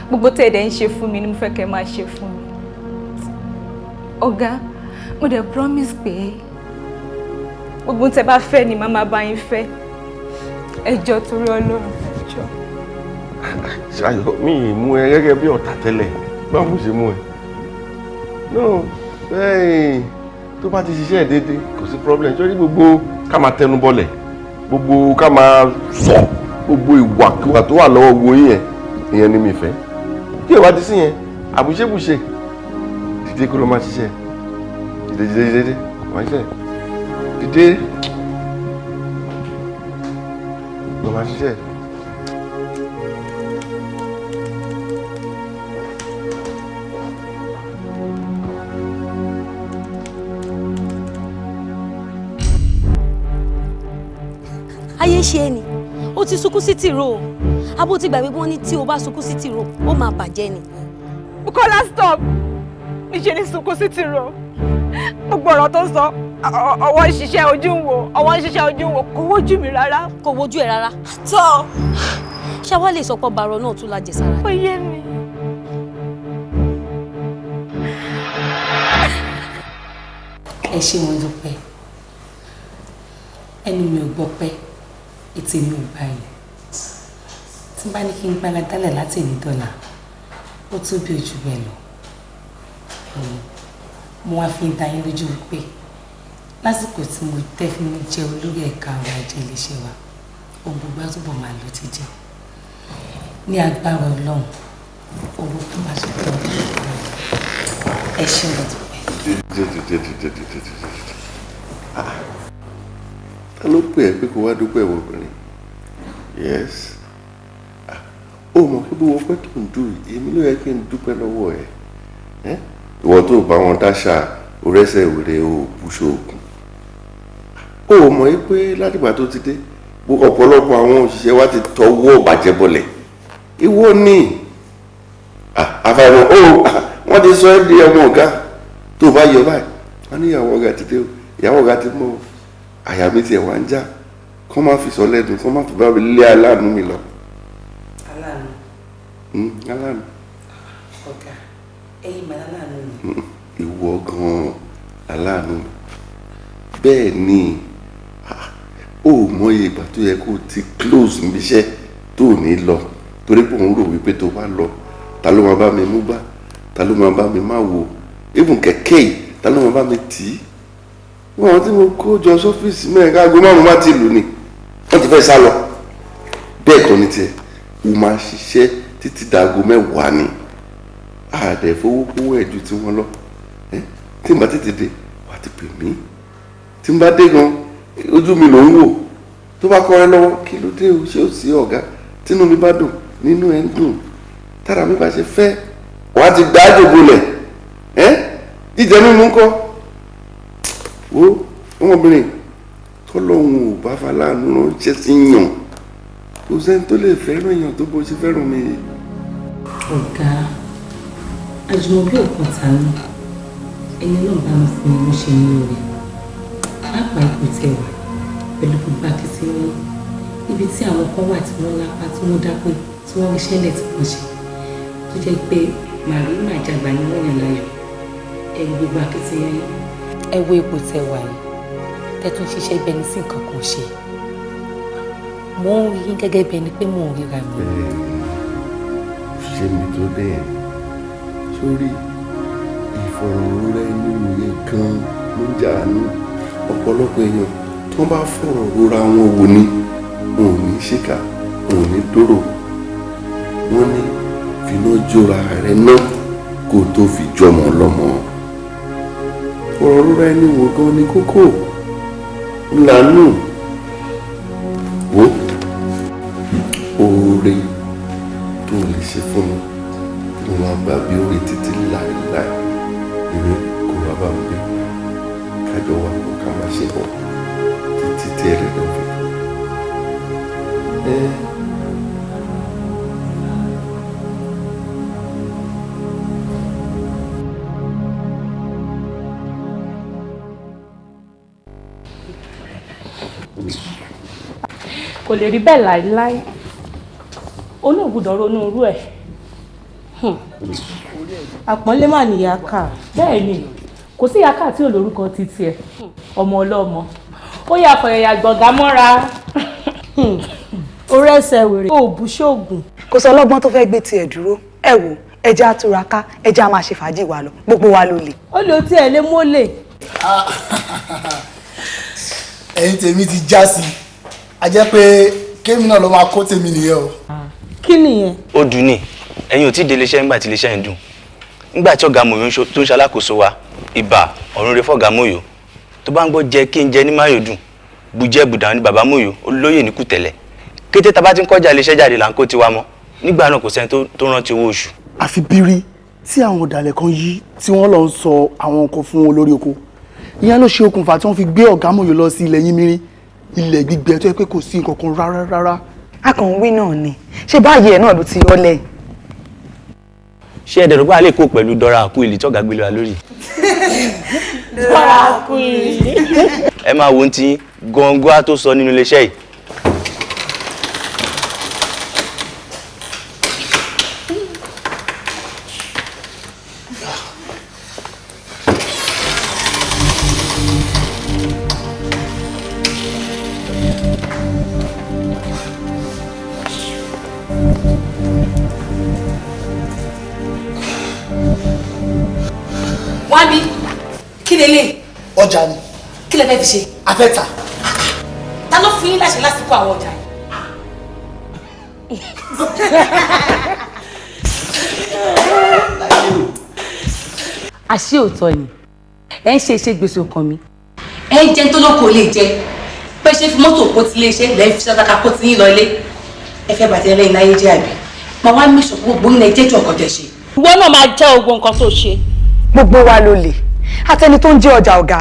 Gbogbo tẹ́ ẹ dẹ̀ ń ṣe fún mi ni mo fẹ́ kẹ́ máa ṣe fún mi. Ọ̀gá, mo dẹ̀ promise pé gbogbo tẹ́ bá fẹ́ ni màá máa bá yín fẹ́. Ẹ jọ̀ọ́ torí Ọlọ́run, ẹ jọ̀ọ́. Ṣayọ̀, mi ì mú ẹ gẹ́gẹ́ bí ọ̀tá tẹ́lẹ̀. Báwo mo ṣe mú ẹ? No, tó bá ti ṣiṣẹ́ déédéé kò sí problem. Sórí gbogbo ká máa tẹnu bọlẹ̀, gbogbo ká máa sọ, gbogbo ìwàkiwà tó wà lọ́wọ́ wo yẹn, ìyẹn ni mi fẹ́. Tí ìwà ti sí yẹn, àbùṣebùṣe, dìde kó lọ máa ṣiṣẹ́. Dìde, máa ṣiṣẹ́. Dìde, lọ máa ṣiṣẹ́. ayé ń ṣe é ni ó ti sunkún sí tìró o abó ti gbàgbé wọn ní tí o bá sunkún sí tìró ó máa bàjẹ́ ni. Bukola stop níṣẹ́ ni sunkún sí tìró gbogbo ọ̀rọ̀ tó ń sọ ọwọ́ ń ṣiṣẹ́ ojú ń wò ọwọ́ ń ṣiṣẹ́ ojú ń wò kò wojú mi rárá. Kò wojú ẹ rárá. tó ṣé wàá lè sọ pé bàrọ̀ náà tún lájẹsára. ó yé mi. ẹ ṣé mo dúpẹ́ ẹnu mi ò gbọ́ pẹ́ ètè mi ò gbà yìí tí bá ní kí n gbára dálẹ̀ láti ní dọ́là ó tó bí ojú bẹ́ẹ̀ lọ mo wá fi ń dá yín lójú wípé lásìkò tí mo tẹ́ fi mi jẹ́ olórí ẹ̀ka ọ̀rọ̀ ajé iléeṣẹ́ wa ohun gbogbo àtúbọ̀ máa lọ ti jẹ́ ní agbára Ọlọ́run owó tó máa ṣe tó ẹ ṣé mo dúpẹ́. Ta ló pè ẹ́ pé kó wá dúpẹ́ ìwọ obìnrin? Yes. Ó mọ̀ pé bí wọ́n pẹ́ tó ń dùn èmi ló yẹ kí n dúpẹ́ lọ́wọ́ ẹ̀. Ìwọ tó bá wọn dáṣà orẹ́sẹ̀ wèrè o bùṣọ òkun. Ó mọ̀ pé látìgbà tó ti dé ọ̀pọ̀lọpọ̀ àwọn òṣìṣẹ́ wa ti tọwọ́ bàjẹ́ bọlẹ̀. Ìwọ ni àfàìmọ̀ wọ́n ti sọ ẹ́ di ọmọ ọ̀gá tó bá yọ báyìí wọ́n ní ìyàwó ọ̀gá ti dé o ìyàwó ọ̀gá ti mọ́ o àyà mi tiẹ̀ wá ń já kọ́ máa fi sọ lẹ́dùn kọ́ máa fi bá mi lé aláàánú mi lọ. Aláàánú. Aláàánú. Ọ̀gá ẹ̀yin mà aláàánú mi. Ìwọ gan-an aláàánú mi bẹ́ẹ̀ ni ó mọyì ìgbà tó yẹ kó o ti close níbi iṣẹ́ tó ò ní lọ torí pé òun rò wípé tó bá lọ ta ló máa bá mi mú bá ta ló máa bá mi má wo even kẹ̀kẹ́ yìí ta ló máa bá mi tì í wọ́n tí mo kó jọ sọ́fíìsì mẹ́rin káàgó márùn-ún má ti lù ní wọ́n ti fẹ́ sá lọ bẹ́ẹ̀ kọ́ ní tiẹ̀ o máa ṣiṣẹ́ títí dàgó mẹ́wàá ni àdẹ̀ fowópowó ẹ̀ ju tí wọ́n lọ tí n bá tètè dé wà á ti pè mí tí n bá dé gan ojú mi ló ń wò tó bá kọ́ ẹ lọ́wọ́ kí ló dé o ṣé o sí ọ̀gá tínú mi bá dùn nínú ẹ̀ ń dùn tára mi bá ṣe fẹ́ wà á ti gbá àjòbolẹ̀ jíjẹ mímú ńkọ́ wo ọmọbìnrin tọ́lọ́hún ò bá faláàánú ránṣẹ́ sí yàn kò sẹ́ni tó lè fẹ́ràn èèyàn tó bó ṣe fẹ́ràn mi. Ọ̀gá àjùmọ̀bí òkúta ni ẹni náà bá mi fún mi mo ṣe ní orí pàápàá ipò tẹwà pẹ̀lú gbogbo akitiyan ibi tí àwọn kan wà tí wọ́n lápá tí wọ́n dápé tí wọ́n ríṣẹ́ lẹ̀ tí wọ́n ṣe tó jẹ́ pé màrí màjàgbà ni wọ́n yàn láyọ̀ ẹ̀rù gbogbo akitiyan yìí. Ẹ wo ipò tẹwà yìí tẹ́tún ṣiṣẹ́ bẹ́ẹ̀ ní sí nǹkan kan ṣe mo ń rí yín gẹ́gẹ́ bí ẹni pé mò ń ríra mi. Ṣé mi tó bẹ́ẹ̀ sórí ìfọ̀rọ̀rora ẹni òye gan ló ń jà ní ọ̀pọ̀lọpọ̀ èèyàn tó bá fọ̀rọ̀ rora wọn wò ní wọn ò ní ṣìkà wọn ò ní dòrò wọn ní finá jóra rẹ náà kó tó fi jọmọ lọ́mọ ọ̀rọ̀ rora ẹni wò gan ni kókó ńlánú wo oore tó lè ṣe fún mi mo máa gbà bí oore títí láéláé ìwé kò wá bá mi gbé kájọ wà kó ká máa ṣe bọ̀ títí tí ẹ lẹ́nu fi. kò lè rí bẹ́ẹ̀ láíláí olóògùdọ̀ ronú irú ẹ̀. àpọ́nlé mà níyà ká. bẹ́ẹ̀ ni kò sí ìyá tí ò lórúkọ títí ẹ̀ ọmọ ọlọ́mọ ó yà fọyàyà gbọ̀ngá mọ́ra. orí ẹsẹ̀ wèrè ó bù ṣoògùn. kò sọ ọlọ́gbọ́n tó fẹ́ gbé tiẹ̀ dúró ẹ wò ẹja àtúraká ẹja máa ṣe fàájì wa lọ gbogbo wa ló lè. ó lè tí ẹ lé mọ́lẹ̀. ẹ̀yin tèmi ti já sí a jẹ́ pé kémi náà ló máa kó tèmi nìyẹn o. kí nìyẹn. ó dùn ní ẹ̀yin ò tí ì délé iṣẹ́ nígbà tí iléeṣẹ́ ń dùn nígbà tí ọ̀gá mòyó tó ń ṣalákòóso wa ibà ọ̀run rẹ fọ́gá mòyó tó bá ń gbọ́ jẹ́ kí n jẹ ní máyòdùn bùjẹ́ bùdà ní bàbá mòyó olóyè ní kùtẹ̀lẹ̀ kété tá a bá ti ń kọjá iléeṣẹ́ jáde là ń kó tiwa mọ́ nígbà náà kò sẹ́ni tó rántí owó oṣù. àfi bírí tí àwọn ọ̀dàlẹ̀ kan yí tí wọ́n lọ ń sọ àwọn nǹkan fún olórí oko ìyẹn ló ṣe okùnfà tí wọ́n fi gbé ọ̀gá mòyó lọ sí ilẹ̀ yínmírín ilẹ̀ gbígbẹ tó yẹ pé kò sí nǹkan kan rárá. a kàn ń wí náà ni ṣé báyìí ẹ̀ náà ló ti yọlẹ̀. ṣé ẹ̀dẹ̀ rògbà lè kó pẹ̀lú dọ́ra àkú ìlì tọ́gà gbélé wa lórí. dọ́ra àkú ìlì. ẹ máa wo ti gọ́ngọ́ tó sọ nínú iléeṣẹ́ yìí. wá bí kí lélẹ̀. ọjà ni. kí lẹ fẹ́ fi ṣe. a fẹ́ tà. ta ló fún yín láṣẹ lásìkò àwọn ọjà yìí. àṣé òótọ́ ni ẹ ń ṣe iṣẹ́ gbèsè ọkàn mi. ẹ ń jẹun tó lóko lè jẹ pé ṣe fi mọ́tò kó ti lé iṣẹ́ lẹ́yìn fi ṣàtàkà kó ti yín lọ ilé ẹ fẹ́ bàtẹ́ lẹ́yìn láyé jẹ́ àbí màá wá mí ṣọ̀kú gbogbo ilẹ̀ jẹ́jọ́ ọkọ̀ tẹ̀ ṣe. ìwọ náà máa jẹ́ ogun nǹkan tó ṣe. gbogbo wa ló lè àtẹni tó ń jẹ ọjà ọ̀gá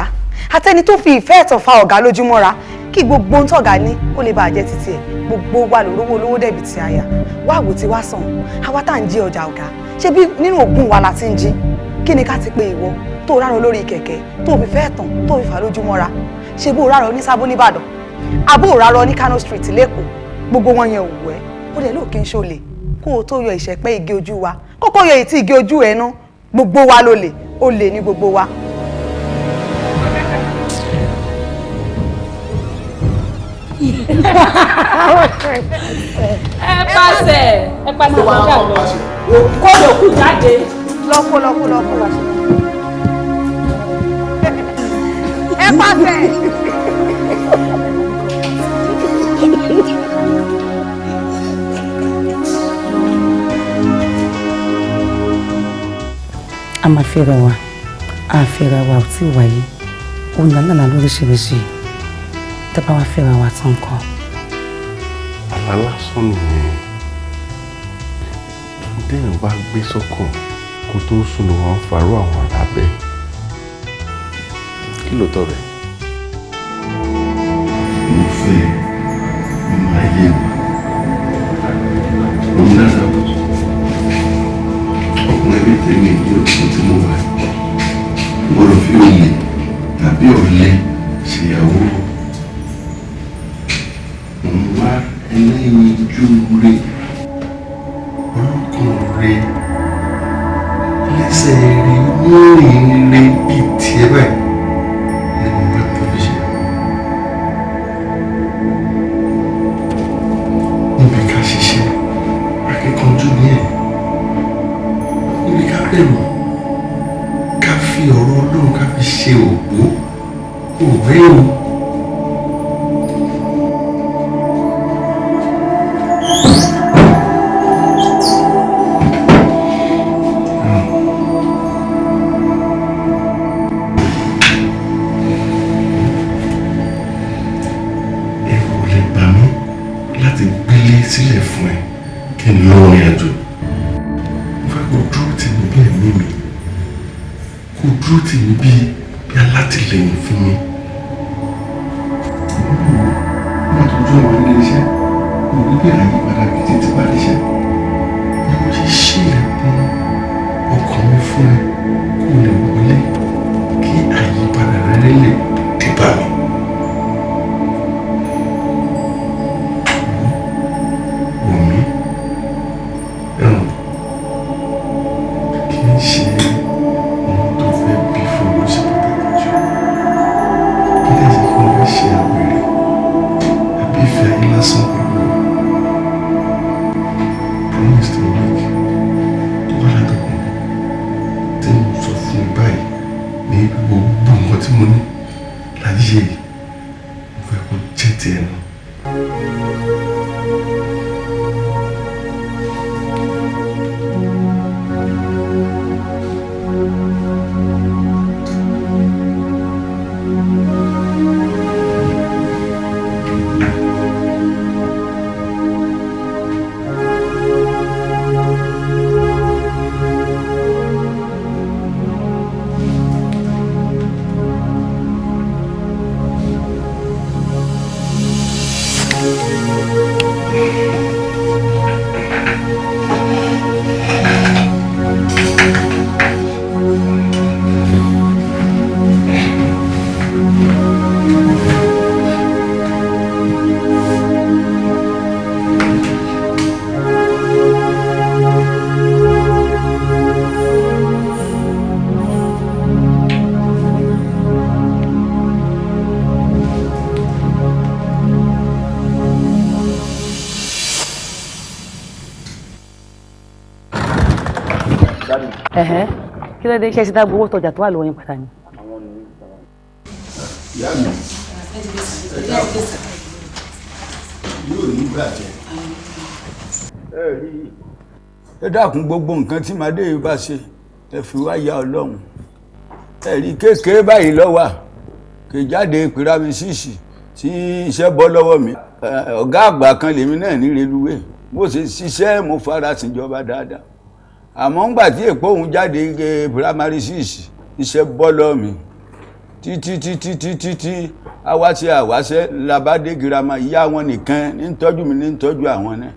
àtẹni tó fi ìfẹ́ ẹ̀tàn fa ọ̀gá lójúmọ́ra kí gbogbo ohun tọ̀gá ní ó lè bàjẹ́ títí ẹ̀ gbogbo wa lórówó olówó dẹ̀bi ti àyà wá wò tí wá sàn àwa tá à ń jí ọjà ọ̀gá ṣé bí nínú ògùn wa la ti ń jí kí ni ká ti pé ìwọ tó rárọ lórí kẹ̀kẹ́ tó fi fẹ́ ẹ̀tàn tó fi fà lójúmọ́ra ṣé bó rárọ ní Sábó nìbàdàn àbó rárọ ní Kano Street lẹ́kọ̀ọ́ gbogbo wọn yẹn òwú ẹ ó dẹ̀ lóòkè ń ṣọlẹ̀ kó o tó yọ ìṣẹ̀pẹ́ igi ojú wa kókó yọ ìtì igi ojú ẹ̀ ná gbogbo wa ló lè ó lè ní gbogbo wa. ẹ pàṣẹ kọjá lọ kó lè kú jáde. lọ́kú. ẹ pàṣẹ. a máa fẹ́ra wa a fẹ́ra wa ò tí ì wáyé òun lànà lóríṣiríṣi tẹ́bá wa fẹ́ra wa tán kan. àlá lásán nìyẹn déèyàn bá gbé sọ́kàn kó tó sùn ló wọ́n farú àwọn àlá bẹ́ẹ̀ kí ló tọ́ rẹ̀. mo fẹ́ nínú ayé mi mo ń dára ọkùnrin bíi tèmi ìdí òkú tí mo wà gbọ́dọ̀ fi olè tàbí ọ̀lẹ ṣèyàwó mo ń wá ẹlẹ́yinjú rẹ orúkọ rẹ lẹ́sẹ̀ rẹ mọ́rin rẹ bíi tiẹ̀ báyìí ni mo bá tó fi ṣe. níbi ká ṣiṣẹ́ akíkanjú ní ẹ̀ níbi ká bẹ̀rù ká fi ọ̀rọ̀ Ọlọ́run ká fi ṣe òpó òwe o. ẹ̀rù ò lè bà mí láti gbélé sílẹ̀ fún ẹ kí n lọ rìn àjò. mo fẹ́ kó dúró tì mí bí ẹ̀mí mi kó dúró tì mí bí alátìlẹyìn fún mi. nígbà tó jọ ìwé ilé iṣẹ́ mo rí bí àyípadà gidi ti bá iṣẹ́ ni mo ṣe ṣílẹ̀kùn ọkàn mi fún ẹ kó lè wọlé kí àyípadà rere lè dé bá mi. mo ní láyé yìí mo fẹ́ kó jẹ́ tiẹ̀ náà. Kí ló dé iṣẹ́ sí dágbó owó tọjà tó wà lọ́wọ́ yín padà ni. Ìyá mi, yóò ní bàjẹ́. Ẹ dákun gbogbo nǹkan tí màdé yìí bá ṣe ẹ fi wá ya Ọlọ́run. Ẹ̀rí kékeré báyìí lọ́wọ́ kì í jáde pírámísìsì tí iṣẹ́ bọ́ lọ́wọ́ mi. Ọ̀gá àgbà kan lèmi náà ní reluwé. Bó ṣe ṣiṣẹ́ mo fara síjọba dáadáa. Àmọ́ ńgbà tí èpò òun jáde primary six iṣẹ́ bọ́ lọ́ mi títí àwáṣẹ́ labádé girama ìyá wọn nìkan ní tọ́jú mi ní tọ́jú àwọn náà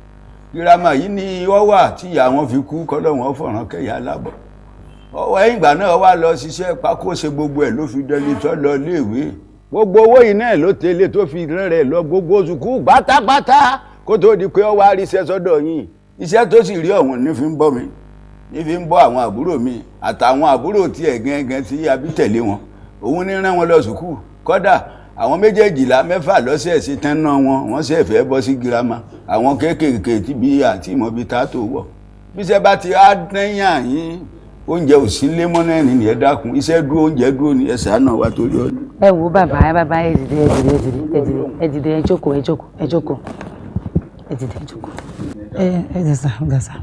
girama yìí ni ó wà tí ìyá wọn fi kú kọ́lọ́wọ́n fọ̀ràn kẹ́yà lábọ̀ ọwọ́ ẹ̀yìn ìgbà náà wá lọ ṣiṣẹ́ pákó ṣe gbogbo ẹ̀ ló fi dẹni tó lọ léèwé gbogbo owó yìí náà ló tẹ́lẹ̀ tó fi rẹ̀ lọ gbogbo sùkú pátápátá kó tó di pé ó wá ríṣẹ́ sọ́dọ̀ yìí iṣẹ́ tó sì rí ọ̀hún ní fi ń bọ́ mi nífi ń bọ́ àwọn àbúrò mi àtàwọn àbúrò tiẹ̀ gẹ́gẹ́ tí abí tẹ̀lé wọn òun ní rán wọn lọ sùkúù kọ́dà àwọn méjèèjìlá mẹ́fà lọ́sẹ̀ sí tán náà wọ́n sì fẹ́ bọ́ sí girama àwọn kéékèèké tí bí àti ìmọ̀bí tá tó wọ̀ bíṣẹ́ bá ti á dẹ́yìn àyín oúnjẹ ò sí lé mọ́nà ẹ̀ní ni ẹ dákun iṣẹ́ dúró oúnjẹ dúró ni ẹ ṣàánú wa torí ọdún. ẹ wo bàbá ẹ dìde ẹ jókòó. ẹ gàṣà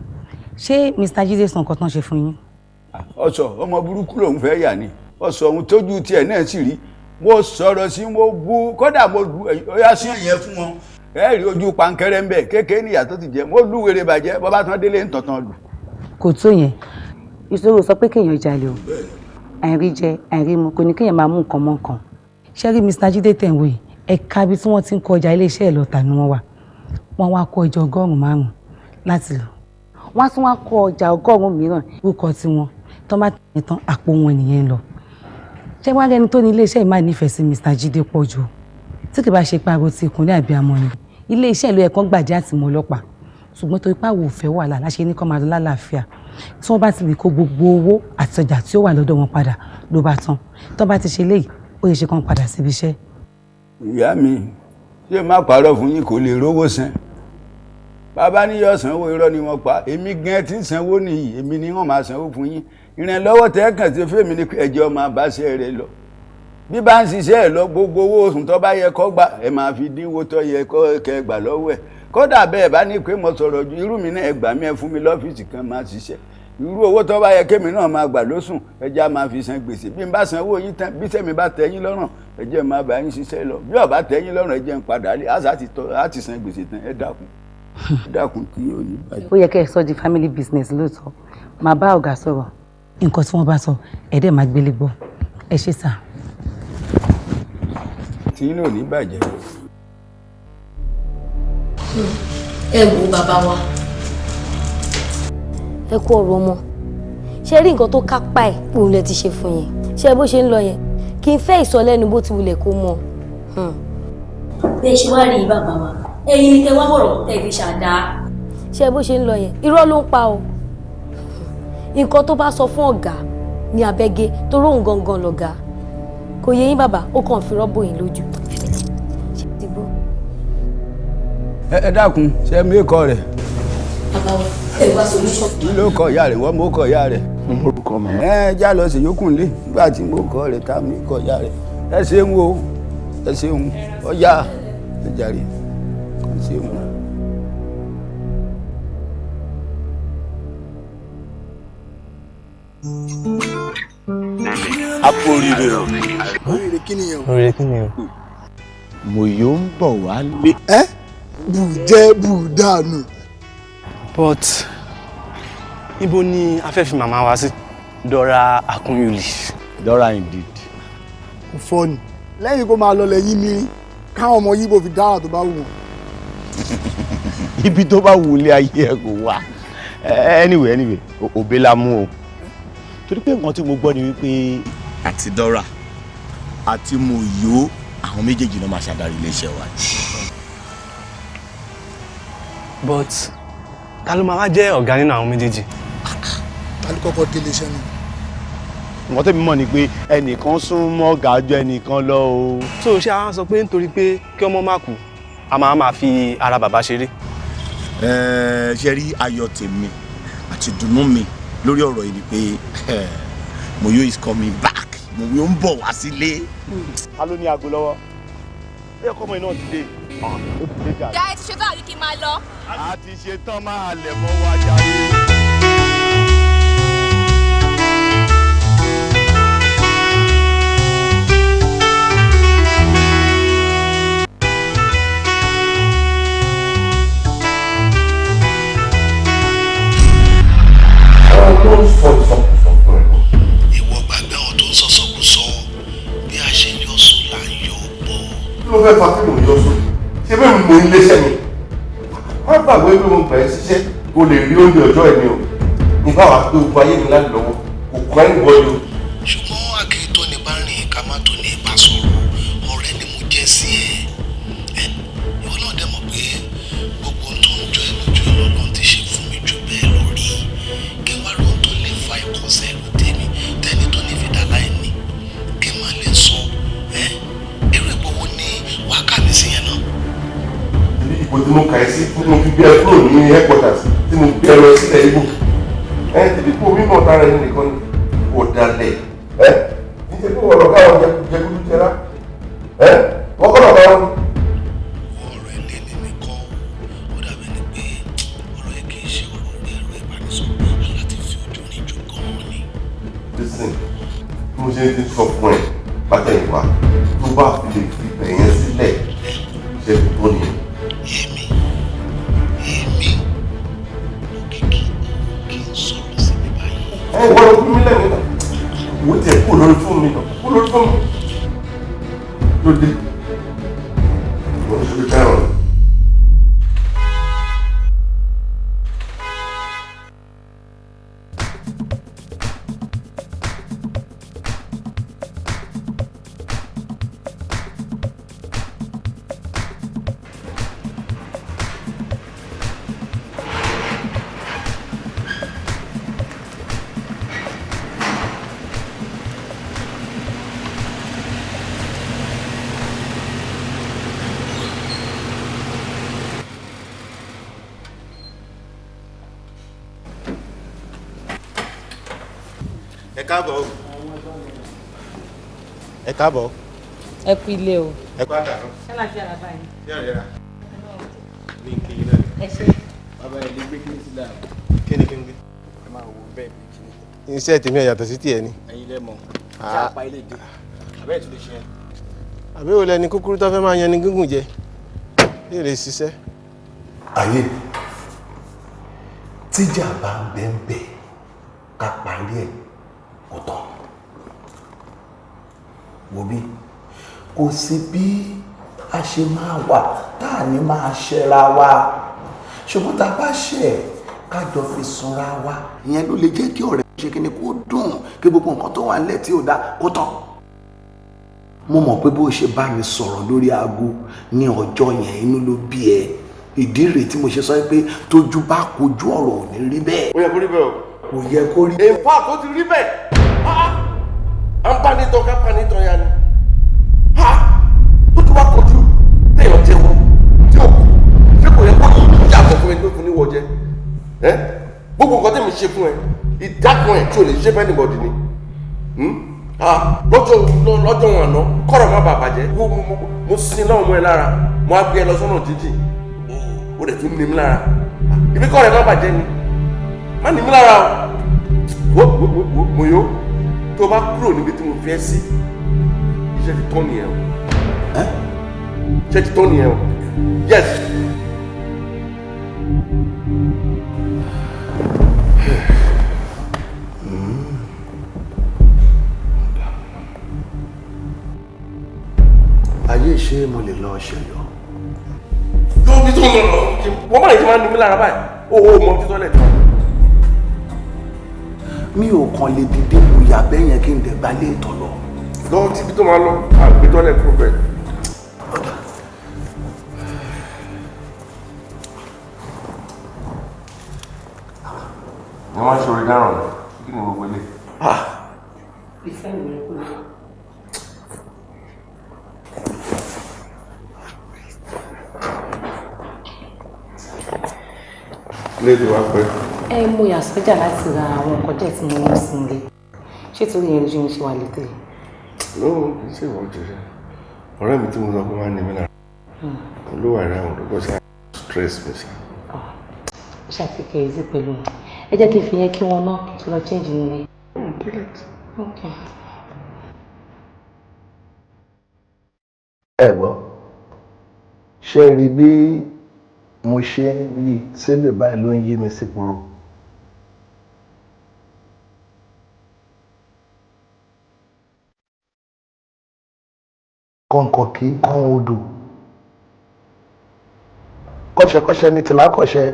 ṣé Mr. Jídé sọ nǹkan tán ṣe fún yín. ọsọ ọmọ burúkú lòun fẹ́ yà ni ọsọ ohun tójú tiẹ̀ náà sì rí mo sọ̀rọ̀ sí mo bú kódà mo lu ọyá sí ẹ̀yẹ fún wọn ẹ rí ojú pankẹ́rẹ́ ń bẹ̀ kékeré níyà tó ti jẹ mo lù wèrè bàjẹ́ bọ́bá tán délé ń tọ̀tàn lù. kò tó yẹn ìṣòro sọ pé kéèyàn jalè o àìrí jẹ àìrí mu kò ní kéèyàn máa mú nǹkan mọ́ nǹkan. ṣé rí Mr. Jídé tẹ̀wé yìí ẹ̀ka bí tí wọ́n ti ń kọ ọjà iléeṣẹ́ ẹ̀ lọ́ta ni wọ́n wà wọ́n wá kó ọjà 100,000 láti lò wọ́n tún wá kó ọjà 100 mìíràn orúkọ tiwọn tó bá tẹ̀yìn tán àpò wọn nìyẹn lọ. ṣé wàá rẹni tó ní iléeṣẹ́ ìmáà nífẹ̀ẹ́ sí Mr. Jídé pọ̀ jù tí kì bá ṣe pariwo ti ìkúnlẹ̀ àbí amọ̀ ni iléeṣẹ́ ìlú ẹ̀kan gbàjẹ́ àtìmọ́ ọlọ́pàá ṣùgbọ́n torí pàwọ̀ òfẹ́ wà láṣẹ ní kọ́ máa lọ lálàáfíà tí wọ́n bá ti lè kó gbogbo owó àti ọjà tí ó wà lọ́dọ̀ wọn padà ló bá tán tó bá ti ṣe léyìí ó yẹ ṣe kàn padà síbi iṣẹ́. ìyá mi ṣé má parọ́ fún yín kò lè rówó san bàbá ní yóò sanwó irọ́ ni wọ́n pa èmi gan tí ń sanwó nìyí èmi ni wọ́n máa sanwó fún yín ìrànlọ́wọ́ tẹ́ẹ̀kàn ti fẹ́mi ní ẹjọ́ máa bá ṣe rẹ lọ bí bá ń ṣiṣẹ́ ẹ̀ lọ gbogbo owó oṣù tó bá yẹ kó gbà ẹ̀ máa fi dínwó tó yẹ kẹ́ gbà lọ́wọ́ ẹ̀ kódà bẹ́ẹ̀ bá ní pé mo sọ̀rọ̀ ju irú mi náà ẹ gbà mí ẹ fún mi lọ́fíìsì kan máa ṣiṣẹ́ irú owó tó bá yẹ kémi náà máa gbà lóṣùn ẹjẹ́ máa fi san gbèsè bí n bá sanwó yín tán bí sẹ́mi bá tẹ́ yín lọ́rùn ẹjẹ́ máa bá yín ṣiṣẹ́ lọ bí ó bá tẹ́ yín lọ́rùn ẹjẹ́ ń padà lé àṣà ti san gbèsè tán ẹ dákun tí yóò ní bàjẹ́. ó yẹ kẹ́ ẹ sọ di family business lóòótọ́ máa bá ọ̀gá sọ̀rọ̀ nǹkan tí wọ́n bá sọ ẹ̀dẹ̀ máa gbélé gbọ́ ẹ ṣe sà. tí yín ò ní bàjẹ́. ẹ wo bàbá wa ẹ kú ọ̀rọ̀ ọmọ ṣe rí nǹkan tó kápá ẹ̀ òun lẹ ti ṣe fún yẹn ṣe bó ṣe ń lọ yẹn kí n fẹ́ ìsọlẹ́nu bó ti wulẹ̀ kó mọ̀. bẹ́ẹ̀ ṣe wá rí bàbá wa ẹ̀yin ni kẹ́ wá bọ̀rọ̀ tẹ̀ fi ṣàdá. ṣe bó ṣe ń lọ yẹn irọ́ ló ń pa o nǹkan tó bá sọ fún ọ̀gá ní abẹ́gẹ́ tó róhùn gangan lọ̀gá kò yẹ yín bàbá ó kàn fi rọ́bò yín lójú. ẹ dákun ṣe mí kọ rẹ. bàbá wa ẹ wá solution. kí ló kọ ìyá rẹ wọ́n mú kọ ìyá rẹ. orúkọ màmá. já lọ sí yókùn lé nígbà tí mo kọ rẹ ká mi kọ ìyá rẹ. ẹ ṣeun o ẹ ṣeun ọ̀yá ẹ jàre ẹ ṣeun. Àpò oríire o. Oríire kí ni o? Oríire kí ni o? Mo yóò ń bọ̀ wá lé. Ẹ́ bù jẹ́ bù dànù. But ibo ni a fẹ́ fi màmá wa sí? Dora Akunyuli. Dora indeed. Kò fọ́ ni. Lẹ́yìn kó máa lọ lẹ́yìn mi káwọn ọmọ yìí bò fi dára tó bá wù wọ́n. Ibi tó bá wù lé ayé ẹ kò wá. Anyway, òbí la mú o. Torí pé nǹkan tí mo gbọ́ ni wípé àti Dora àti Muyiwa àwọn méjèèjì náà máa ṣàdarí iléeṣẹ́ wa. But ta ló máa wá jẹ́ ọ̀gá nínú àwọn méjèèjì? Ta ló kọ́kọ́ dé iléeṣẹ́ náà? nǹkan tẹ́mi mọ̀ ni pé ẹnìkan sún mọ́ ọ̀gá ju ẹnìkan lọ o. So ṣé a sọ pé nítorí pé kí ọmọ má kú a máa fi ara bàbá ṣeré? Ṣe rí ayọ̀ tèmi àti dùnnú mi lórí ọ̀rọ̀ yìí ni pé Muyiwa is coming back. Muyiwa ń bọ̀ wá sílé. Ta ló ní aago lọ́wọ́? Bí ẹ̀kọ́ ọmọ iná ti dé. Ó ti dé jà. Ìyá ẹ ti ṣetán àbí kí n máa lọ? A ti ṣetán máa lẹ̀ mọ́ wa jáde. Tó ń sọ ìsọkúsọ fún ẹ lọ. Ìwọ gbàgbé àwọn tó ń sọ̀sọ̀kúsọ bí a ṣe yọ sùn là ń yọ bọ̀. Kí ló fẹ́ fa kí mò ń yọ sùn? Ṣé bẹ́ẹ̀ mi mò ń léṣẹ́ ni? Má gbàgbé pé mo gbà ẹ́ síṣẹ́ kó lè rí oúnjẹ ọjọ́ ẹ̀ ni o. Nígbà wàá pé ogun ayé mi láti lọ́wọ́, kò kọ́ ẹ́ nìbọn ni o. Ṣùgbọ́n àkìtọ́ ni bá rìn ká má tó ní ipa sọ̀rọ̀ ọ̀rẹ́ ni mo jẹ́ sí ẹ. Ìwọ náà dẹ̀ mọ̀ pé gbogbo ohun tó ń jọ ẹ lójú Ọlọ́run ti ṣe fún mi jù bẹ́ẹ̀ lọ rí. Kí wá lóhun tó lè fa ìkọsẹ̀ ẹ̀rù tèmi tẹ́ni tó ní fìdá láì ní. Kí n má lè sọ èrò ìpowó ní wákàtí sí yẹn náà. Ipò tí mo kà ẹ́ sí tí mo fi bí ẹ kúrò ní headquarters tí mo bí ẹ lọ sílẹ̀ Igbo. Tìbí kó mímọ̀ tára ẹni nìkan ni kò dalẹ̀. Níṣẹ́ kí wọ́n lọ káwọn jẹkúrú jẹrá. Wọ́n kọ́ lọ bá wọn. Ọ̀rọ̀ ilé ni mi kọ́ ó dàbí ni pé ọ̀rọ̀ yẹn kì í ṣe ọ̀rọ̀ orí ẹ̀rọ ìbánisọ̀rọ̀ láti fi ojú rìn jù gan-an ni. Listen, bí mo ṣe ti sọ fún ẹ látẹ̀yìnwá tó bá fi lè fi bẹ̀yẹn sílẹ̀ ṣe tó ní. Wọ́n lọ fún mi lẹ́nu náà. Wo tiẹ̀ kú lórí fóònù mi náà. Kú lórí fóònù mi. Lóde. Wọ́n ti fi fẹ́ràn. Ẹ káàbọ̀. Ẹ káàbọ̀. Ẹ kú ilé o. Ẹ kú àtàrà. Ṣé láti ara báyìí? Ṣé ọ̀rẹ́ rà? Ní kí n náà. Ẹ ṣe. Bàbá ẹ̀ lè gbé kí n sí dáa. Kí ni kí n gbé? Ẹ máa wo bẹ́ẹ̀ bí kí ni. Iṣẹ́ tèmi ẹ̀ yàtọ̀ sí tiẹ̀ ni. Ẹ̀yin lẹ mọ̀. Ṣé àpá ilé dé? Àbẹ́ ìtúlẹ̀ ṣe ẹ́. Àbí wo lẹni kúkúrú tó fẹ́ máa yan ni gígùn jẹ? Lè lè ṣiṣẹ́. Ayé tíjà bá ń bẹ́ ń bẹ̀ ká parí ẹ̀ kò tán. Wo bí kò sí bí a ṣe máa wà tá à ní máa ṣẹra wa ṣùgbọ́n tá a bá ṣẹ̀ kájọ fi sunra wa. Ìyẹn ló lè jẹ́ kí ọ̀rẹ́ ṣe kíni kó dùn kí gbogbo nǹkan tó wà nílẹ̀ tí ò dá kó tán. Mo mọ̀ pé bó ṣe bá mi sọ̀rọ̀ lórí aago ní ọjọ́ yẹn inú ló bí ẹ ìdí rèé tí mo ṣe sọ pé tójú bá kojú ọ̀rọ̀ ò ní rí bẹ́ẹ̀. Ó yẹ kó rí bẹ́ẹ̀ o. Kò yẹ kó rí. In fact ó ti rí bẹ́ẹ̀. À ń bá ní tán ká bá ní tán ya ni. Ó ti wá kojú téèyàn jẹ́wọ́ tí ò kú. Ṣé kò yẹ kó yí ìjà àbọ̀ fún mi pé fún ní wọ́jẹ́? Gbogbo nǹkan tẹ̀mí ṣe fún ẹ ìdákan ẹ̀ tí ò lè ṣe fẹ́ anybody ni. lọ́jọ́ wọn àná kọ́rọ̀ má bàa bàjẹ́ mo sin náà mọ́ ẹ lára mo á gbé ẹ lọ sọ́nà jíjìn ó dẹ̀ tún ní mi lára ibi kọ́ rẹ̀ má bàjẹ́ ni má ní mi lára o mo yó tó bá kúrò níbi tí mo fi ẹ́ sí iṣẹ́ ti tán nìyẹn o iṣẹ́ ti tán nìyẹn o yes. ayé ṣé mo lè lọ ṣẹyọ. tó bí tó ń lọ wọ́n máa ń ṣe máa ń ní mi lára báyìí ó mọ bí tọ́lẹ̀ tán. mi ò kàn lè dìde bùyà bẹ́yẹn kí n dẹ̀ gba lé ìtọ̀ lọ. lọ́wọ́ tí bí tó máa lọ àgbé tọ́lẹ̀ kúrò bẹ́ẹ̀. wọ́n máa ń ṣòro dáràn kí ni gbogbo ilé. ìfẹ́ mi ló kú lọ. léde wá pẹ́. Mo yà sọ́jà láti ra àwọn nǹkan díẹ̀ tí mo ní sí ilé. Ṣé torí yẹn lójú mi ṣe wà létè? lóò kì í ṣe ìwọ jẹjẹ ọ̀rẹ́ mi tí mo sọ pé máa ń ní mi lára olówó àrẹ àwọn olùkọ́ sí stress mi sí. Ṣàfikẹ́ ìzí pẹ̀lú mi. Ẹ jẹ́ kí n fi yẹn kí wọ́n ná tó lọ change nílé. ẹ gbọ́ ṣé rí bí mo ṣe ń yí sílẹ̀ báyìí ló ń yí mi sí gbòòrò. kọ̀ǹkọ̀ kì í kọ́ odò kọ́ṣẹ́kọ́ṣẹ́ ní tìlá kọ́ṣẹ́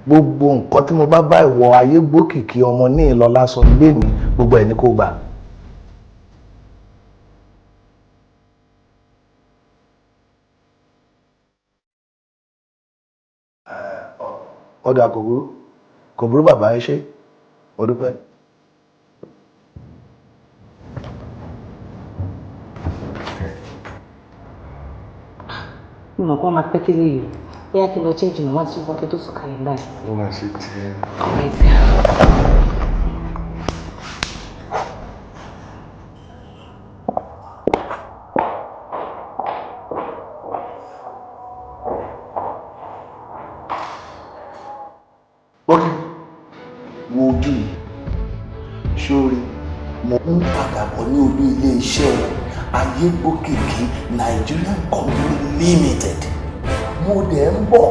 gbogbo nǹkan tí mo bá bá ìwọ ayé gbókìkí ọmọ ní ìlọ lásán gbé ní gbogbo ẹ̀ ní kò gbà. ọ̀dà kò burú bàbá ẹ ṣe mo dúpẹ́. Mo mọ̀ kó máa pẹ́ kí lè yọ. Bóyá kí n lọ change nù wá sí wọ́kẹ́ tó sùn kalẹ̀ náà. ó máa ṣe tiẹ̀. Bọ́kì wo ojú mi sórí mo ń padà bọ̀ ní olú ilé iṣẹ́ ayé gbókìkí Nigerian Company Limited mo dẹ̀ ń bọ̀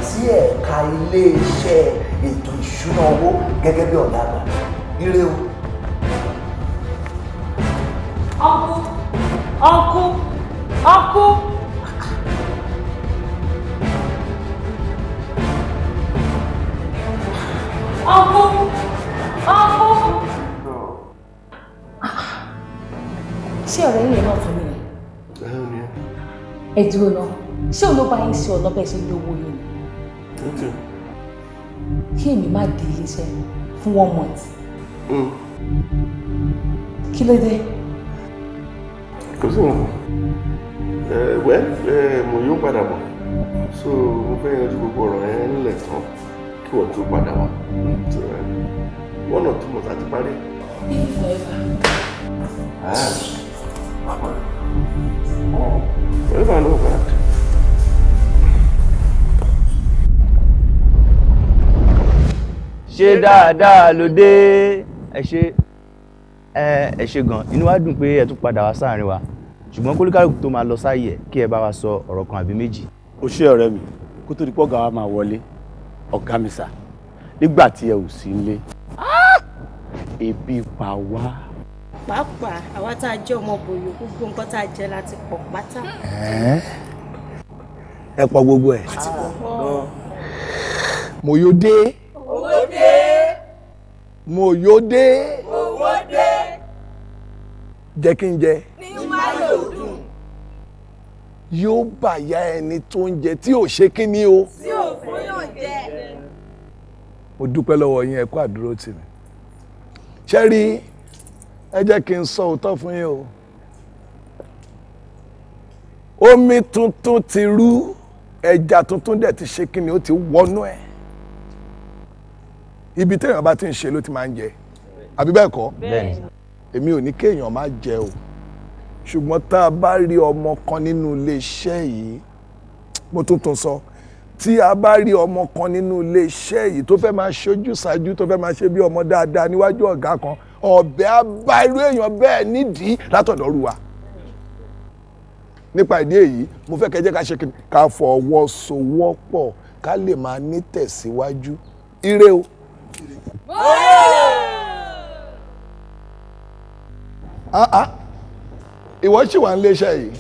sí ẹ̀ka ilé iṣẹ́ ètò ìṣúná owó gẹ́gẹ́ bí ọ̀gá àgbà ire o. Ọkú. Ṣé ọ̀rẹ́ yìí náà fún mi rẹ̀? Ẹ dúró náà, ṣé òun ló bá yín ṣe ọ̀nà bẹ́ẹ̀ ṣe ní owó yìí? Kí èmi má dé iléeṣẹ́ fún 1 month. Kí ló dé? Kò sí wọn. Mo yóò padà bọ̀. So mo fẹ́ yanjú gbogbo ọ̀rọ̀ yẹn nílẹ̀ tán kí wọ́n tó padà wá. One or 2 months àti parí. Forever no bad. Ṣé dáadáa ló dé ẹ ṣé gan inú wa dùn pé ẹ tún padà wá sáàrin wa ṣùgbọ́n kólíkálùkù tó máa lọ sáyẹ̀ kí ẹ bá wa sọ ọ̀rọ̀ kan àbí méjì. ó ṣé ọ̀rẹ́ mi kó tó di pọ́ gàwa máa wọlé ọ̀gá mi sà nígbà tí ẹ ò sí nílé ebi pa wá. pàápàá àwa tá a jẹ́ ọmọ bòyò gbogbo nǹkan tá a jẹ láti pọ̀ pátá. ẹ pọ̀ gbogbo ẹ̀. mo yóò dé. owó dé. mo yóò dé. owó dé. jẹ́ kí n jẹ. ní máyò dùn. yóò bàyá ẹni tó ń jẹ tí ò ṣe kí ni o. tí ò fún yàn jẹ. mo dúpẹ́ lọ́wọ́ yín ẹ kú àdúró tì mí. ṣé rí ẹ jẹ́ kí n sọ òótọ́ fún yín o. omi tuntun ti rú ẹja tuntun dẹ̀ ti ṣe kí ni ó ti wọnú ẹ̀. ibi téèyàn bá ti ń ṣe ló ti máa ń jẹ àbí bẹ́ẹ̀ kọ́ bẹ́ẹ̀ni èmi ò ní kéèyàn má jẹ o ṣùgbọ́n tá a bá rí ọmọ kan nínú iléeṣẹ́ yìí mo tuntun sọ tí a bá rí ọmọ kan nínú iléeṣẹ́ yìí tó fẹ́ máa ṣojú ṣáájú tó fẹ́ máa ṣe bí ọmọ dáadáa níwájú ọ̀gá kan ọ̀bẹ á bá irú èèyàn bẹ́ẹ̀ nídìí látọ̀dọ̀ Olúwa nípa ìdí èyí mo fẹ́ kẹjẹ́ ká ṣe ká fọwọ́sowọ́pọ̀ ká lè máa ní tẹ̀síwájú ire o. Ìwọ ṣì wà nílé iṣẹ́ yìí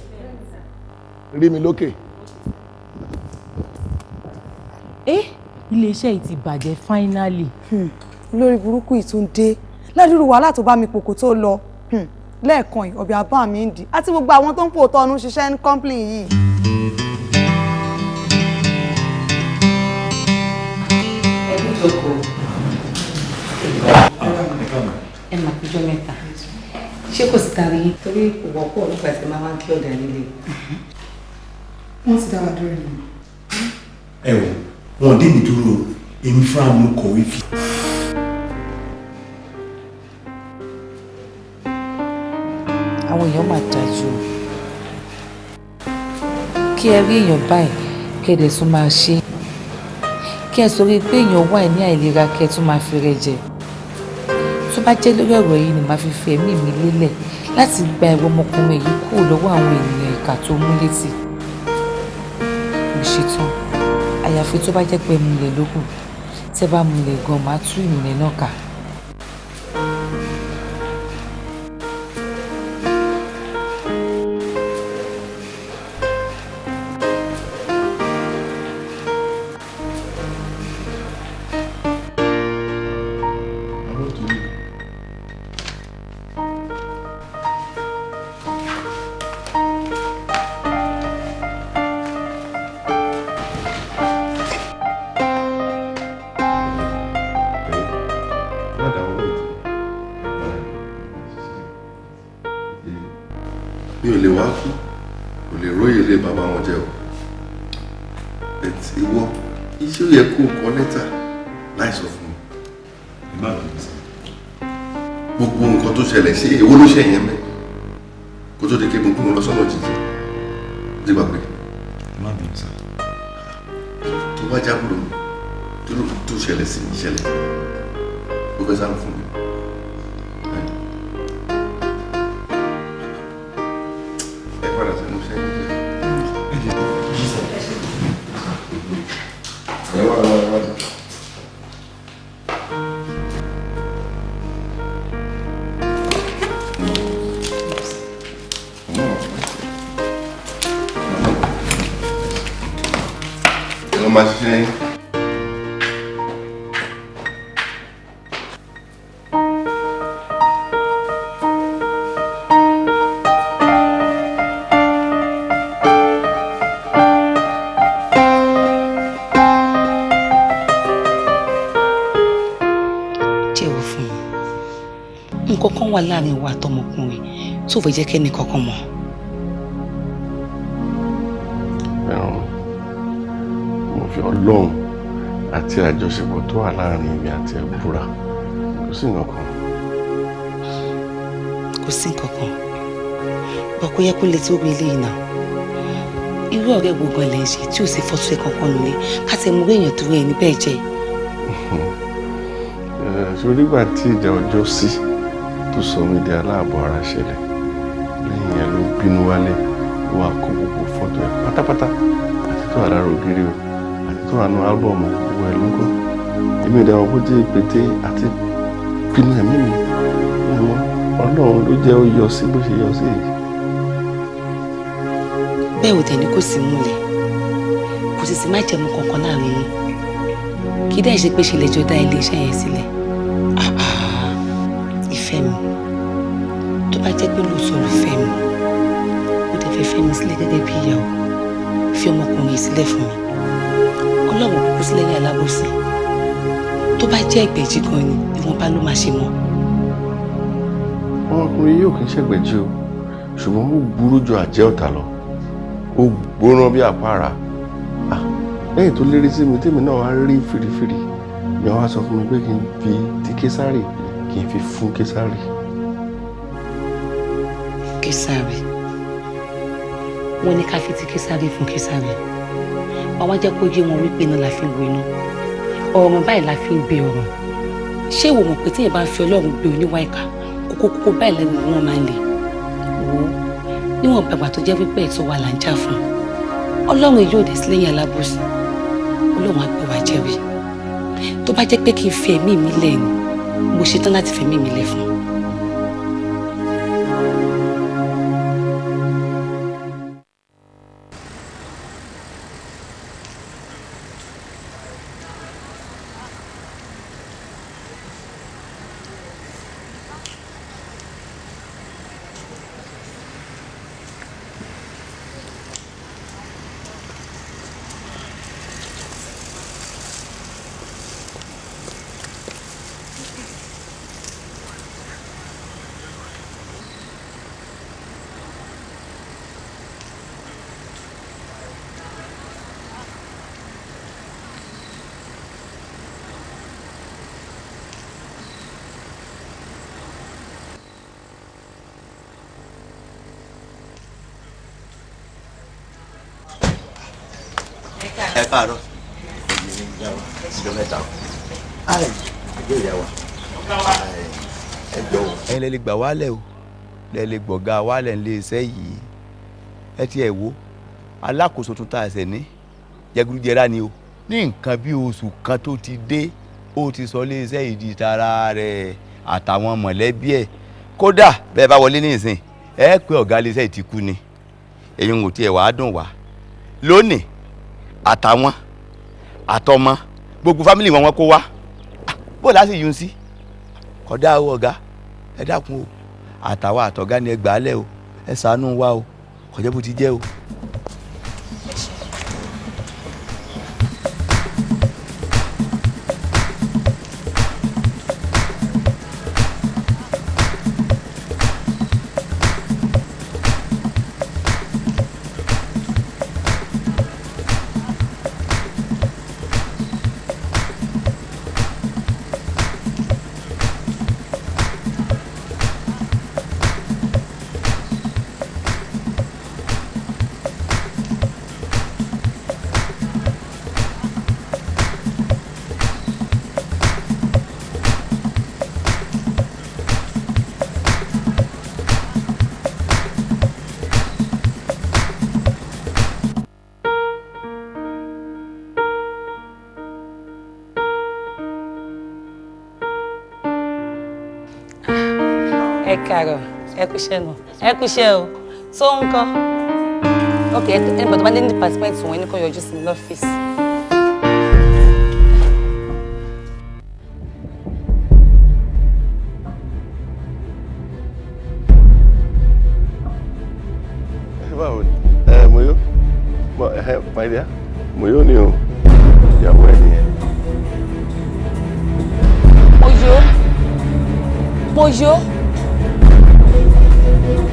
rí mi lókè. Ilé-iṣẹ́ yìí ti bàjẹ́ fáínálì. Lórí burúkú ìtúndé ládùúrú wàhálà tó bá mi pòkó tó lọ lẹ́ẹ̀kan yìí ọ̀bẹ abá mi ń dì àti gbogbo àwọn tó ń pò tọ́nu ṣiṣẹ́ ní kọ́ńpìlì yìí. Ẹbí jókòó. Ẹ máa péjọ mẹ́ta. Ṣé kò sí tari yín? Torí kò wọ́pọ̀ nípa ẹ̀sẹ̀ máa ń kí ọ̀dà nílé. Wọ́n ti dá wa dúró ni. Ẹ wò, wọn dé mi dúró, èmi fúnra mi kọ̀wé fi. Àwọn èèyàn máa dájú kí ẹ rí èèyàn báyìí kẹ́ ẹ dẹ̀ tún máa ṣe kí ẹ sọ pé èèyàn wà ní àìlera kẹ́ ẹ tún máa fi rẹ̀ jẹ tó bá jẹ́ lórí ọ̀rọ̀ yìí ni màá fi fi ẹ̀mí mi lélẹ̀ láti gba ẹ̀rọ ọmọkùnrin yìí kúrò lọ́wọ́ àwọn ènìyàn ìkà tó mú létí mo ṣetán àyàfi tó bá jẹ́ pé múlẹ̀ lókùn tẹ́ bá múlẹ̀ gan máa tú ìmùlẹ̀ náà kà. mi ò lè wá kú kò lè róye ilé bàbá wọn jẹ o ẹtì ìwọ iṣẹ́ ò yẹ kó kọ lẹ́tà láì sọ fún mi gbogbo nǹkan tó ṣẹlẹ̀ sí èwo ló ṣẹ̀yìn mẹ́ kó tó di ké gbogbo wọn lọ sọ́nà jíjìn ti gbàgbé tó bá jábúrò mi tó ṣẹlẹ̀ sí ní ṣẹlẹ̀ ó fẹ́ sáré fún mi. Máa ṣiṣẹ́ yín. Jẹ́wọ́ fún mi nǹkan kan wà láàrin wa àtọmọkùnrin tó fẹ́ jẹ́ kẹ́ni kankan mọ̀. Ọlọ́run àti àjọṣepọ̀ tó wà láàrin èmi àti ẹ̀ búra kò sí nǹkan kan. Kò sí nǹkan kan bọ́ kó yẹ kó lè tó rí eléyìí náà irú ọ̀rẹ́ gbogbo ẹ̀ lẹ́ ń ṣe tí ò sí fọ́tò ẹ̀ kankan nílé ká tẹ mú èèyàn tó rẹ̀ níbẹ̀ jẹ́. Sórí ìgbà tí ìjà ọjọ́ sí tó sọ mí di aláàbọ̀ ara ṣẹlẹ̀ lẹ́yìn ẹ̀ ló bínú wálé wá kó gbogbo fọ́tò ẹ̀ pátápátá àti tó àdárò ògiri o tó wà ní álbọ̀mù owó ẹ̀ lóko èmi ò dáwọ́ bó jẹ́ pété àti pinnu ẹ̀mí mi ọmọ Ọlọ́run ló jẹ́ ó yọ sí bó ṣe yọ sí èyí. Bẹ́ẹ̀ ò tẹ̀lé kò sí múlẹ̀ kò sì sí má jẹ̀mú kankan láàrin yín kí dẹ́ ṣe pé ṣe lẹ́jọ́ dá iléeṣẹ́ yẹn sílẹ̀ ìfẹ́ mi tó bá jẹ́ pé lóòótọ́ ló fẹ́ mi ó dẹ̀ fẹ́ fẹ́ mi sílẹ̀ gẹ́gẹ́ bí ìyàwó fi ọmọkùnrin sílẹ̀ fún mi Ọlọ́run kúkú sílẹ̀ ní alábòsí tó bá jẹ́ ẹgbẹ̀jì gan ni ìwọ̀nba ló máa ṣe mọ́. Ọmọkùnrin yóò kì í ṣègbèjì o ṣùgbọ́n ó burú ju àjẹ́ ọ̀tá lọ ó gbóná bí àpáàrà lẹ́yìn tó lérí sí mi tèmi náà wá rí fìrìfìrì ni wọ́n á sọ fún mi pé kí n fi ti késàrì kí n fi fún késàrì. Késàrì wọ́n ní ká fi ti késàrì fún késàrì àwọn jẹ́ kó yé wọn wípé iná la fi ń wo iná ọ̀rọ̀ báyìí la fi ń gbé ọ̀rọ̀ ṣé ìwọ mọ̀ pé tí èèyàn bá ń fi Ọlọ́run gbé oníwà ìkà kókó báyìí lẹ́nu wọn máa ń lè wò ó níwọ̀n gbàgbà tó jẹ́ wípé ẹ̀tọ́ wa là ń jà fún Ọlọ́run yóò dé sílẹ̀yìn alábòsí Ọlọ́run á gbé wa jẹ́rìí tó bá jẹ́ pé kí n fi ẹ̀mí mi lẹ̀ ni mo ṣetán láti fi ẹ̀mí mi lẹ̀ fún. Ẹ káàárọ̀. Ìjọ mẹ́ta. Ìjọ ìyá wa. Ẹ jọ̀wọ́. Ẹ̀yin lè gbà wálẹ̀ o. Lẹ lè gbọ̀gá wálẹ̀ nílé iṣẹ́ yìí. Ẹ tiẹ̀ wò. Alákòóso tún ta ẹsẹ̀ ní. Jẹgúdújẹrá ni o. Ní nǹkan bí oṣù kan tó ti dé, ó ti sọ ilé iṣẹ́ yìí di tara rẹ̀ àtàwọn mọ̀lẹ́bí ẹ̀. Kódà bẹ́ẹ̀ bá wọlé ní ìsìn, ẹ pé ọ̀gá ilé iṣẹ́ yìí ti kú ni. Èyí ń wò tiẹ̀ wàá dùn wá. Lónìí àtàwọn àtọmọ gbogbo fámìlì wọn kó wá bó láti yún sí kódà o ọ̀gá ẹ dákun o àtàwọn àtọ̀gá ni ẹ gbà á lẹ̀ o ẹ ṣàánú wa o kò jẹ́ bó ti jẹ́ o. Ẹ káàárọ̀, ẹ kúṣẹ́ náà, ẹ kúṣẹ́ o, tó ń kọ́. Ok, ẹni bọ̀dọ̀ bá dé ní department wọn ní kó yọjú sí mi lọ́fíìsì. Báwo ni? Moyo? My dear, Moyo ni o, ìyàwó ẹ nìyẹn.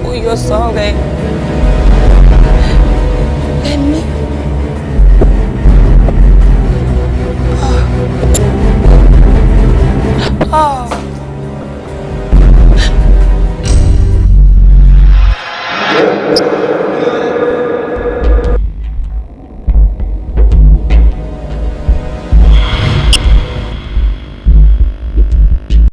Moyo sọ̀rọ̀ ẹ̀.